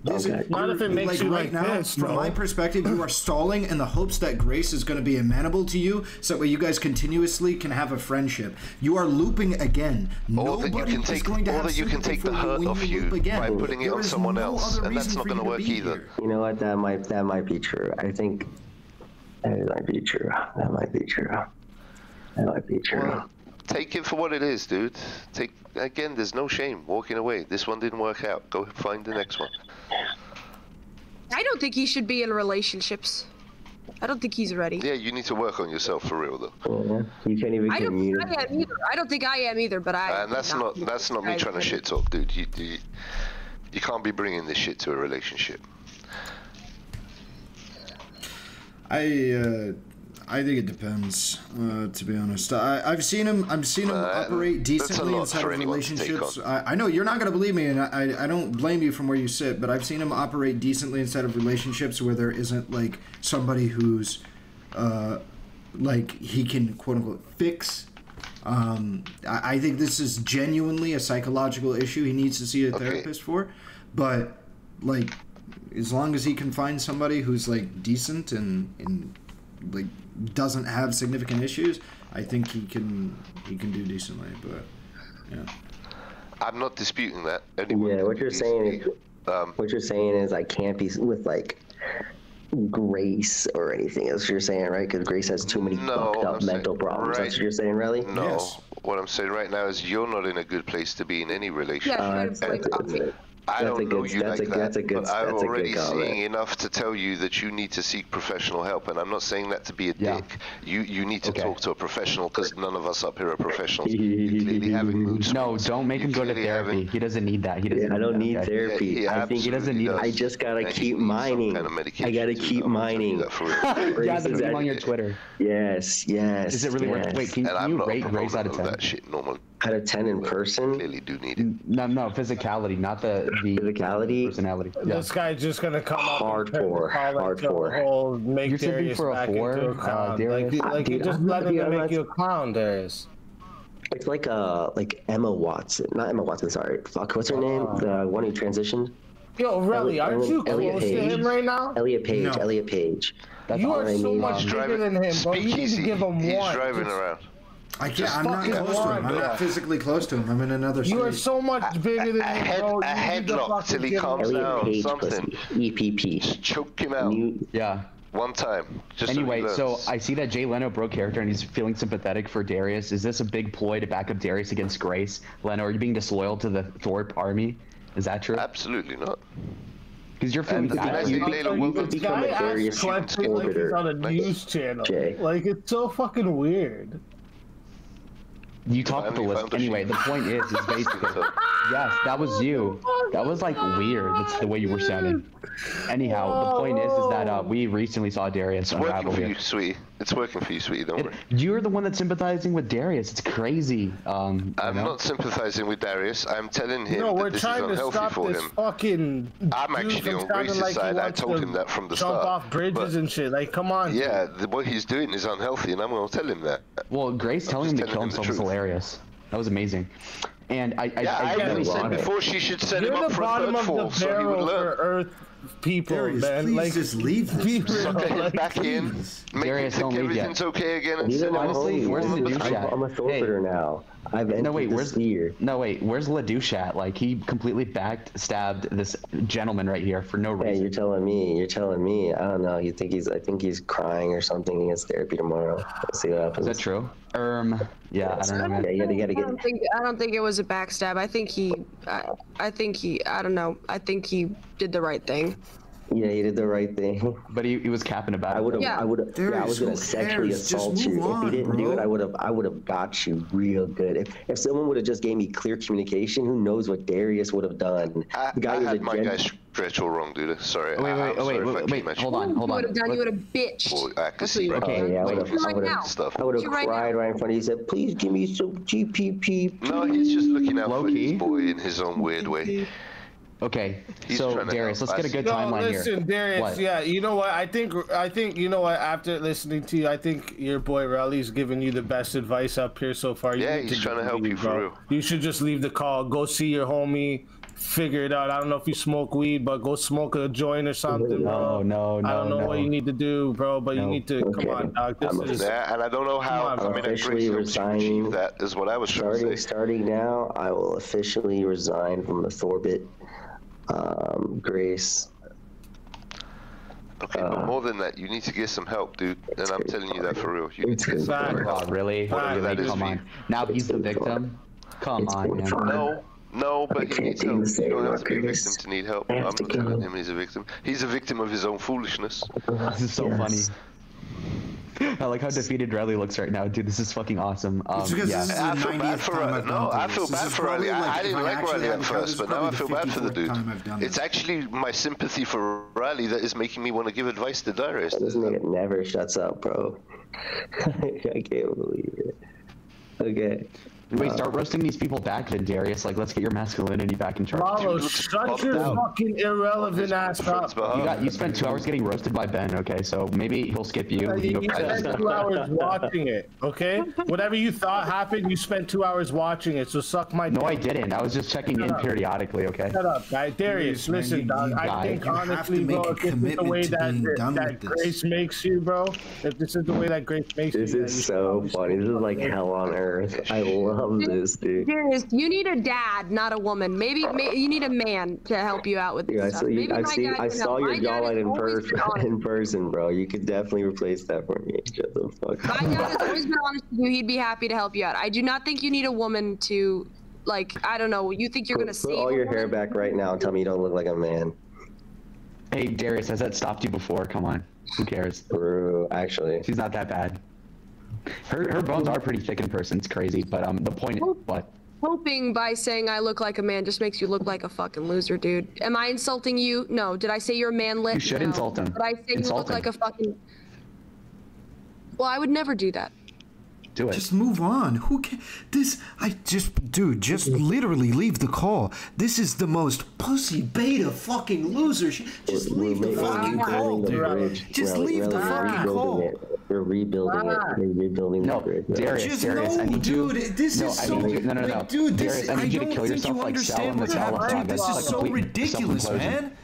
Not if it makes you like now, this, from my perspective, you are stalling in the hopes that Grace is going to be amenable to you, so that way you guys continuously can have a friendship. You are looping again. Nobody is going to have sympathy for you when you loop again. By putting it on someone else, and that's not going to work either. You know what? That might be true. I think that might be true. That might be true. Well, take it for what it is, dude. Again, there's no shame walking away. This one didn't work out. Go find the next one. I don't think he should be in relationships. I don't think he's ready. Yeah, you need to work on yourself for real, though. You can't even communicate. I don't think I am either, but I. And that's not me trying to shit talk, dude. You can't be bringing this shit to a relationship. I think it depends, to be honest. I've seen him operate decently inside of relationships. I know you're not going to believe me, and I don't blame you from where you sit, but I've seen him operate decently inside of relationships where there isn't like somebody who's like he can quote unquote fix. I think this is genuinely a psychological issue he needs to see a therapist for, but like as long as he can find somebody who's like decent and like doesn't have significant issues, I think he can do decently. But yeah, I'm not disputing that. What you're saying is I can't be with like Grace or anything. That's what you're saying, right? Because Grace has too many fucked up mental problems. That's what you're saying, really? No. Yes. What I'm saying right now is you're not in a good place to be in any relationship. I don't know you like that, but I'm that's already comment. seeing enough to tell you that you need to seek professional help, and I'm not saying that to be a dick. You need to talk to a professional, because none of us up here are professionals. You're clearly having mood swings. No, don't make him go to therapy. He doesn't need that. He doesn't. I don't need therapy. Yeah, I think he doesn't need it. I just gotta keep mining. I gotta keep mining. Yeah, the meme on your Twitter. Yes. Is it really worth? Wait, can you rate Grace out of 10? That shit normally. Out of 10 in person? Clearly do need it. No, physicality, not the physicality. Personality. Yeah. This guy's just gonna come up hardcore. Make You're simping Darius for a back 4, into a clown. Darius? Like you just let him make you a clown, Darius. It's like Emma Watson, not Emma Watson. Sorry, fuck. What's her name? The one who transitioned. Yo, really? Aren't you close to him right now? Elliot Page. No. Elliot Page. You are so much bigger than him, bro. You need to give him one. He's driving around. I can't. I'm not close to him. I'm not physically close to him. I'm in another state. You are so much bigger than him, bro. A headlock till he calms down. Page Something. EPP. Just choke him out. Yeah. One time. Just Anyway, so, so I see that Jay Leno broke character and he's feeling sympathetic for Darius. Is this a big ploy to back up Darius against Grace? Leno, are you being disloyal to the Thorpe army? Is that true? Absolutely not. Because you're feeling bad. You become a Darius orbiter. On a news channel. Jay. Like, it's so fucking weird. You talk with the list. Anyway, the point is basically, yes, that was you. That was like weird. That's the way you were sounding. Anyhow, the point is that we recently saw Darius unravel here. It's working for you, sweetie. It's working for you, sweetie. Don't worry. You're the one that's sympathizing with Darius. It's crazy. I'm not sympathizing with Darius. I'm telling him that this is trying to unhealthy stop for this him. fucking. I'm actually on Grace's side. I told him that from the start. Jump off bridges and shit. Like, come on. Yeah, what he's doing is unhealthy, and I'm going to tell him that. Well, Grace telling him to kill himself was hilarious. That was amazing. And I really said before she should set him up for a third fall, so he would learn. Earth people, Darius, man. please Like, just leave this. Suck him back in. Make Darius, him think everything's okay again. And send him honestly, where's the douche at? I'm a Thorpeter now. I've entered the sphere. Where's LaDouche at? Like, he completely backstabbed this gentleman right here for no reason. Hey, you're telling me. I don't know. I think he's crying or something. He gets therapy tomorrow. Let's see what happens. Is that true? Yeah, I don't know, man. Yeah, you gotta get. I don't think it was a backstab. I think I don't know. I think he did the right thing. Yeah, he did the right thing. But he was capping about it. I was gonna sexually assault you. If he didn't do it, I would have got you real good. If someone would have just gave me clear communication, who knows what Darius would have done? I had my guy stretch all wrong, dude. Sorry. Wait, hold on. You would have done. You would have bitched. Well, I can see. Okay, I would have cried right in front of you. He said, "Please give me some GPP." No, he's just looking out for his boy in his own weird way. Okay, so Darius, let's get a good timeline here. Listen, Darius, what? Yeah, you know what? I think you know what? After listening to you, I think your boy Raleig's giving you the best advice up here so far. He's trying to help you for real. You should just leave the call. Go see your homie. Figure it out. I don't know if you smoke weed, but go smoke a joint or something, bro. No. I don't know what you need to do, bro, but you need to come on, dog. Yeah, and I don't know how. I'm officially resigning. That is what I was trying to say. Starting now, I will officially resign from the Thorbit. Grace. Okay, but more than that, you need to get some help, dude. And I'm telling you that for real. You need to get some help. Oh, really? Come on. Now he's the victim? Come on, man. No, but he needs help. You don't have to be a victim to need help. I'm not telling him he's a victim. He's a victim of his own foolishness. This is so funny. I like how defeated Riley looks right now, dude. This is fucking awesome. I feel bad for Riley. No, I feel bad for Riley. I didn't like Riley at first, but now I feel bad for the dude. It's actually my sympathy for Riley that is making me want to give advice to Darius. This nigga never shuts up, bro. I can't believe it. Okay. Wait, start roasting these people back then, Darius. Like, let's get your masculinity back in charge. Marlo, shut your fucking irrelevant ass up. You spent 2 hours getting roasted by Ben, okay? So maybe he'll skip you. You spent 2 hours watching it, okay? Whatever you thought happened, you spent 2 hours watching it, so suck my dick. No, I didn't. I was just checking in periodically, okay? Shut up, guy. Darius, listen, dog. I think, honestly, bro, if this is the way that Grace makes you, bro, if this is the way that Grace makes you. This is so funny. This is like hell on earth. I love this, dude. Darius, you need a dad, not a woman. Maybe you need a man to help you out with this stuff. I saw your jawline in person, bro. You could definitely replace that for me. Shut the fuck up. My dad has always been honest with you. He'd be happy to help you out. I do not think you need a woman to Like, I don't know. You think you're gonna put all your hair back right now and tell me you don't look like a man. Hey, Darius, has that stopped you before? Come on. Who cares? Bro, actually. She's not that bad. Her bones are pretty thick in person. It's crazy. But the point is, what? Hoping by saying I look like a man just makes you look like a fucking loser, dude. Am I insulting you? No. Did I say you're manlet? You should insult him. Did I say you look like a fucking... Well, I would never do that. Do it. Just move on. Who can? Dude, just literally leave the call. This is the most pussy beta fucking loser. Just leave the fucking call, dude. Just leave the fucking call. We're rebuilding it. We're rebuilding the bridge. Darius, I need you. Dude, this is so. No. Dude, Darius, I need you to kill yourself like Sal in the Dude, this is so ridiculous, man.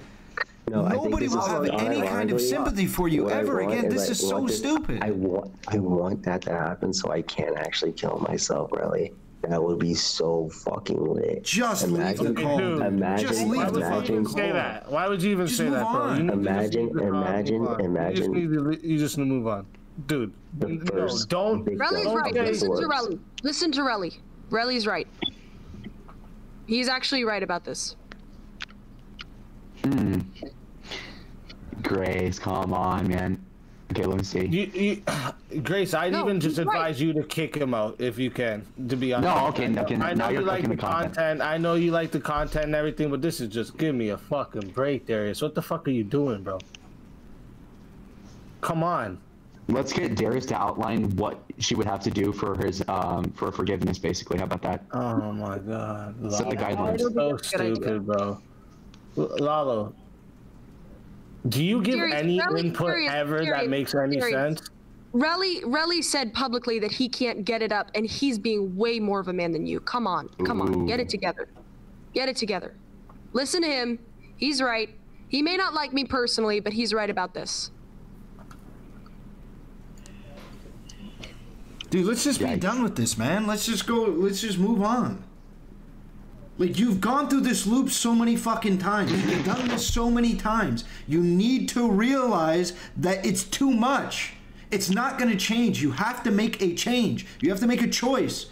Nobody will have any kind of sympathy for you ever again. This is so stupid. I want that to happen so I can't actually kill myself, really. That would be so fucking lit. Just leave the call. Imagine. Say that. Why would you even say that, bro? Imagine. You just need to move on. Dude, no, don't. Relly's right. Listen to Relly. Listen to Relly. Relly's right. He's actually right about this. Grace, come on, man. Okay, let me see. Grace, I'd even just advise you to kick him out if you can, to be honest. No, okay, I know you like the content. I know you like the content and everything, but this is just, give me a fucking break, Darius. What the fuck are you doing, bro? Come on. Let's get Darius to outline what she would have to do for his for forgiveness, basically. How about that? Oh my god. Set the guidelines. So stupid, bro. Lalo, do you give any input ever that makes any sense? Relly said publicly that he can't get it up, and he's being way more of a man than you. Come on, get it together. Get it together. Listen to him. He's right. He may not like me personally, but he's right about this. Dude, let's just be done with this, man. Let's just move on. Like, you've gone through this loop so many fucking times. You've done this so many times. You need to realize that it's too much. It's not going to change. You have to make a change. You have to make a choice.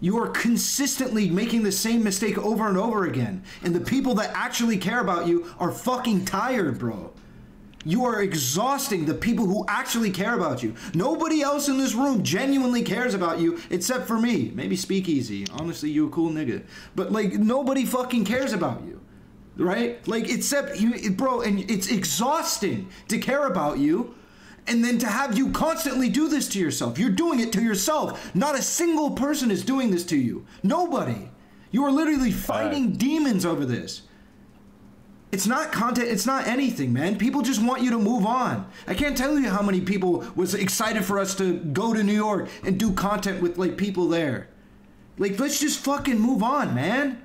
You are consistently making the same mistake over and over again. And the people that actually care about you are fucking tired, bro. You are exhausting the people who actually care about you. Nobody else in this room genuinely cares about you except for me. Maybe Speakeasy. Honestly, you a cool nigga. But, like, nobody fucking cares about you. Right? Like, except you, bro, and it's exhausting to care about you and then to have you constantly do this to yourself. You're doing it to yourself. Not a single person is doing this to you. Nobody. You are literally fighting demons over this. It's not content, it's not anything, man. People just want you to move on. I can't tell you how many people was excited for us to go to New York and do content with, like, people there. Like, let's just fucking move on, man.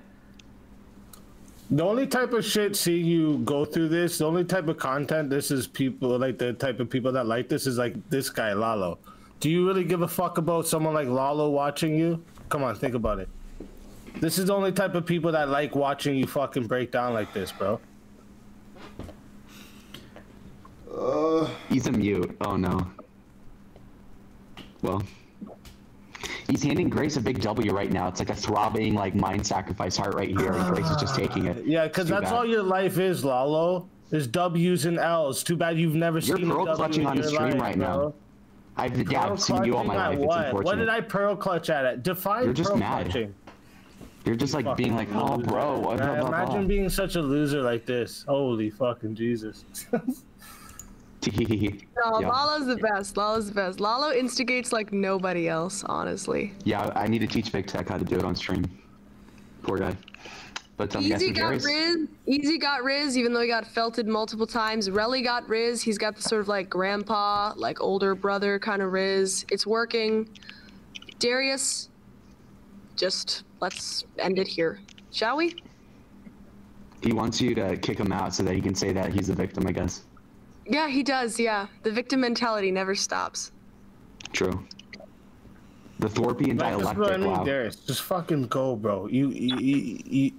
The only type of shit, see you go through this, the only type of content, this is people, like, the type of people that like this is, like, this guy, Lalo. Do you really give a fuck about someone like Lalo watching you? Come on, think about it. This is the only type of people that like watching you fucking break down like this, bro. He's a mute. Oh no. Well, he's handing Grace a big W right now. It's like a throbbing, like, mind sacrifice heart right here, and Grace is just taking it. Yeah, because that's all your life is, Lalo. Is W's and L's. Too bad you've never seen a W in your life. You're pearl clutching on the stream right now. I've seen you all my life. It's unfortunate. What did I pearl clutch at? Define You're just pearl mad. clutching. You're just like being like, oh, bro. Blah, blah, blah. Imagine being such a loser like this. Holy fucking Jesus. No, Lalo's the best. Lalo's the best. Lalo instigates like nobody else, honestly. Yeah, I need to teach Big Tech how to do it on stream. Poor guy. But Easy got Riz. Easy got Riz, even though he got felted multiple times. Relly got Riz. He's got the sort of like grandpa, like older brother kind of Riz. It's working. Darius, just let's end it here, shall we? He wants you to kick him out so that he can say that he's the victim, I guess. Yeah, he does, yeah. The victim mentality never stops. True. The Thorpian dialectic, wow. Darius, just fucking go, bro. You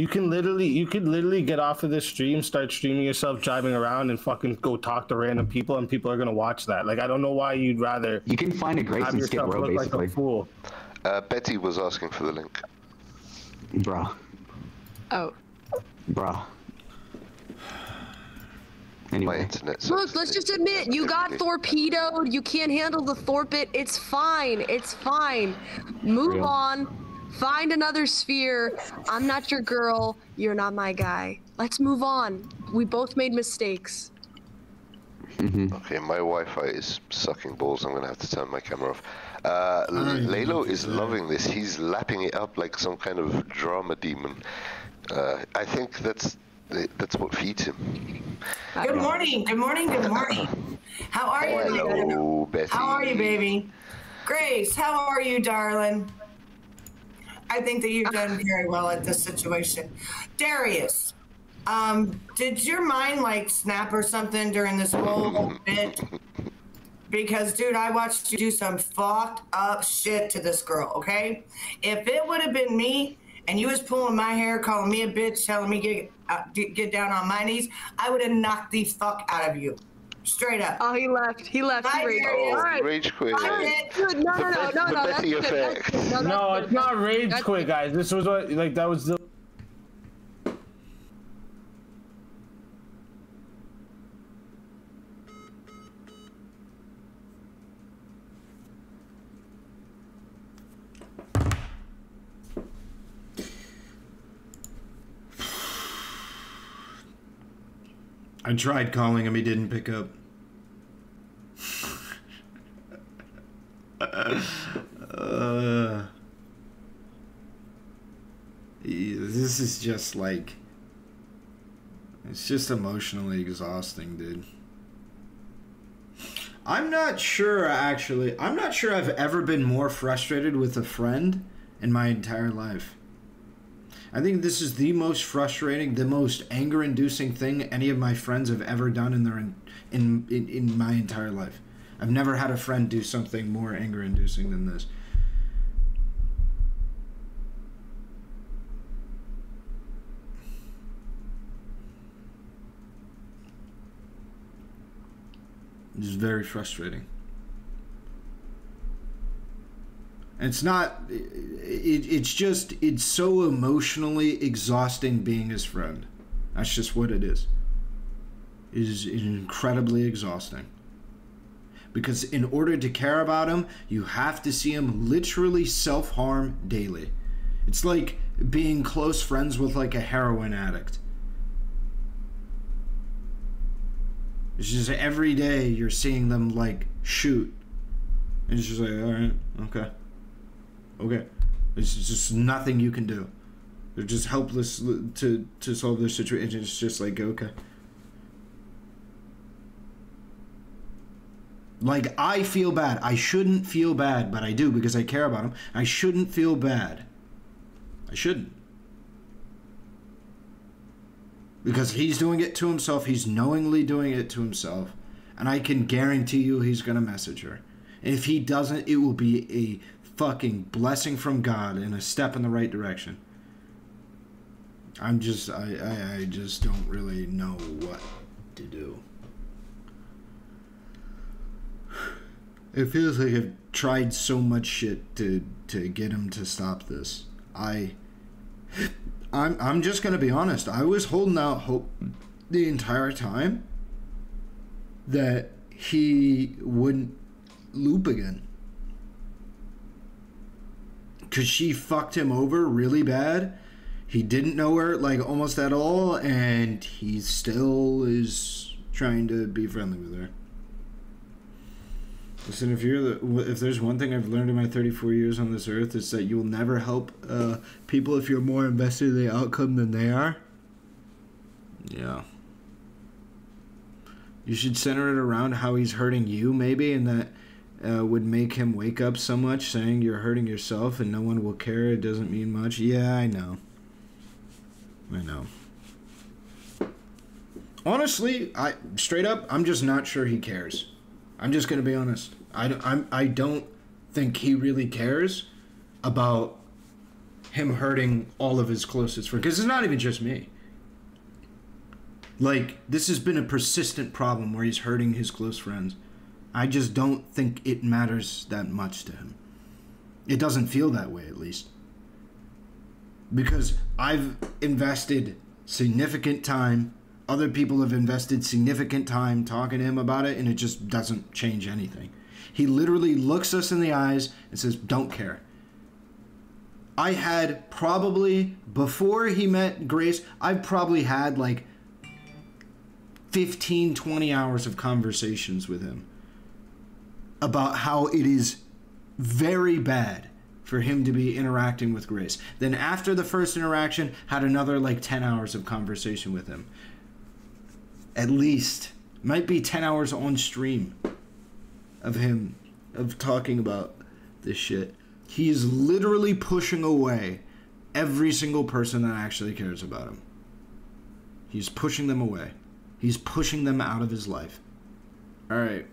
can literally get off of this stream, start streaming yourself driving around, and fucking go talk to random people, and people are gonna watch that. Like, I don't know why you'd rather. You can find a Grace and Skid Row, basically. Like a fool. Betty was asking for the link. Bruh. Oh. Bruh. Anyway. My internet. Look, let's just admit, you got torpedoed. You can't handle the Thorpit. It's fine. It's fine. Move on. Find another sphere. I'm not your girl. You're not my guy. Let's move on. We both made mistakes. Okay, my Wi-Fi is sucking balls. I'm gonna have to turn my camera off. Lalo is loving this. He's lapping it up like some kind of drama demon. I think that's what feeds him. Good morning. Good morning. Good morning. How are you? Hello, Betty. How are you, baby? Grace, how are you, darling? I think that you've done very well at this situation. Darius, did your mind like snap or something during this whole bit? Because, dude, I watched you do some fucked up shit to this girl, okay? If it would have been me and you was pulling my hair, calling me a bitch, telling me get down on my knees, I would have knocked the fuck out of you. Straight up. Oh, he left. He left. Hi, Rage. Darius. All right. Rage quit. No, that's Betty good. effect. That's good. No, that's it's not rage That's quit, guys. This was what, like, that was the... I tried calling him, he didn't pick up. This is just like... It's just emotionally exhausting, dude. I'm not sure, actually. I'm not sure I've ever been more frustrated with a friend in my entire life. I think this is the most frustrating, the most anger-inducing thing any of my friends have ever done in my entire life. I've never had a friend do something more anger-inducing than this. It's very frustrating. It's not, it's so emotionally exhausting being his friend. That's just what it is. It is incredibly exhausting. Because in order to care about him, you have to see him literally self-harm daily. It's like being close friends with like a heroin addict. It's just every day you're seeing them like shoot. And it's just like, alright, okay. Okay, there's just nothing you can do. They're just helpless to solve their situation. It's just like, okay. Like, I feel bad. I shouldn't feel bad, but I do because I care about him. I shouldn't feel bad. I shouldn't. Because he's doing it to himself. He's knowingly doing it to himself. And I can guarantee you he's going to message her. And if he doesn't, it will be a fucking blessing from God and a step in the right direction. I just don't really know what to do. It feels like I've tried so much shit to get him to stop this. I'm just gonna be honest. I was holding out hope the entire time that he wouldn't loop again. Because she fucked him over really bad. He didn't know her, like, almost at all, and he still is trying to be friendly with her. Listen, if there's one thing I've learned in my 34 years on this earth, it's that you'll never help people if you're more invested in the outcome than they are. Yeah. You should center it around how he's hurting you, maybe, and that would make him wake up so much, saying you're hurting yourself and no one will care, it doesn't mean much. Yeah, I know. Honestly, straight up, I'm just not sure he cares. I'm just gonna be honest. I don't think he really cares about him hurting all of his closest friends, because it's not even just me. Like, this has been a persistent problem where he's hurting his close friends. I just don't think it matters that much to him. It doesn't feel that way, at least. because I've invested significant time. Other people have invested significant time talking to him about it, and it just doesn't change anything. He literally looks us in the eyes and says, don't care. I had probably, before he met Grace, I've probably had like 15, 20 hours of conversations with him about how it is very bad for him to be interacting with Grace. Then after the first interaction, had another like 10 hours of conversation with him. At least. Might be 10 hours on stream of him, of talking about this shit. He's literally pushing away every single person that actually cares about him. He's pushing them away. He's pushing them out of his life. Alright.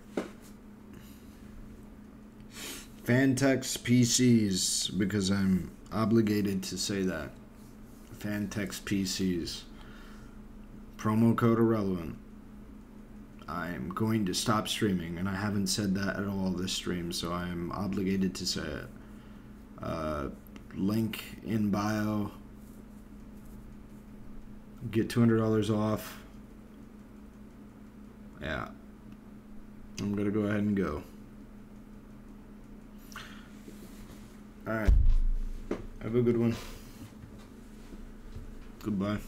Fantex PCs, because I'm obligated to say that. Fantex PCs. Promo code Ahrelevant. I'm going to stop streaming, and I haven't said that at all this stream, so I am obligated to say it. Link in bio. Get $200 off. Yeah. I'm gonna go ahead and go. Alright. Have a good one. Goodbye.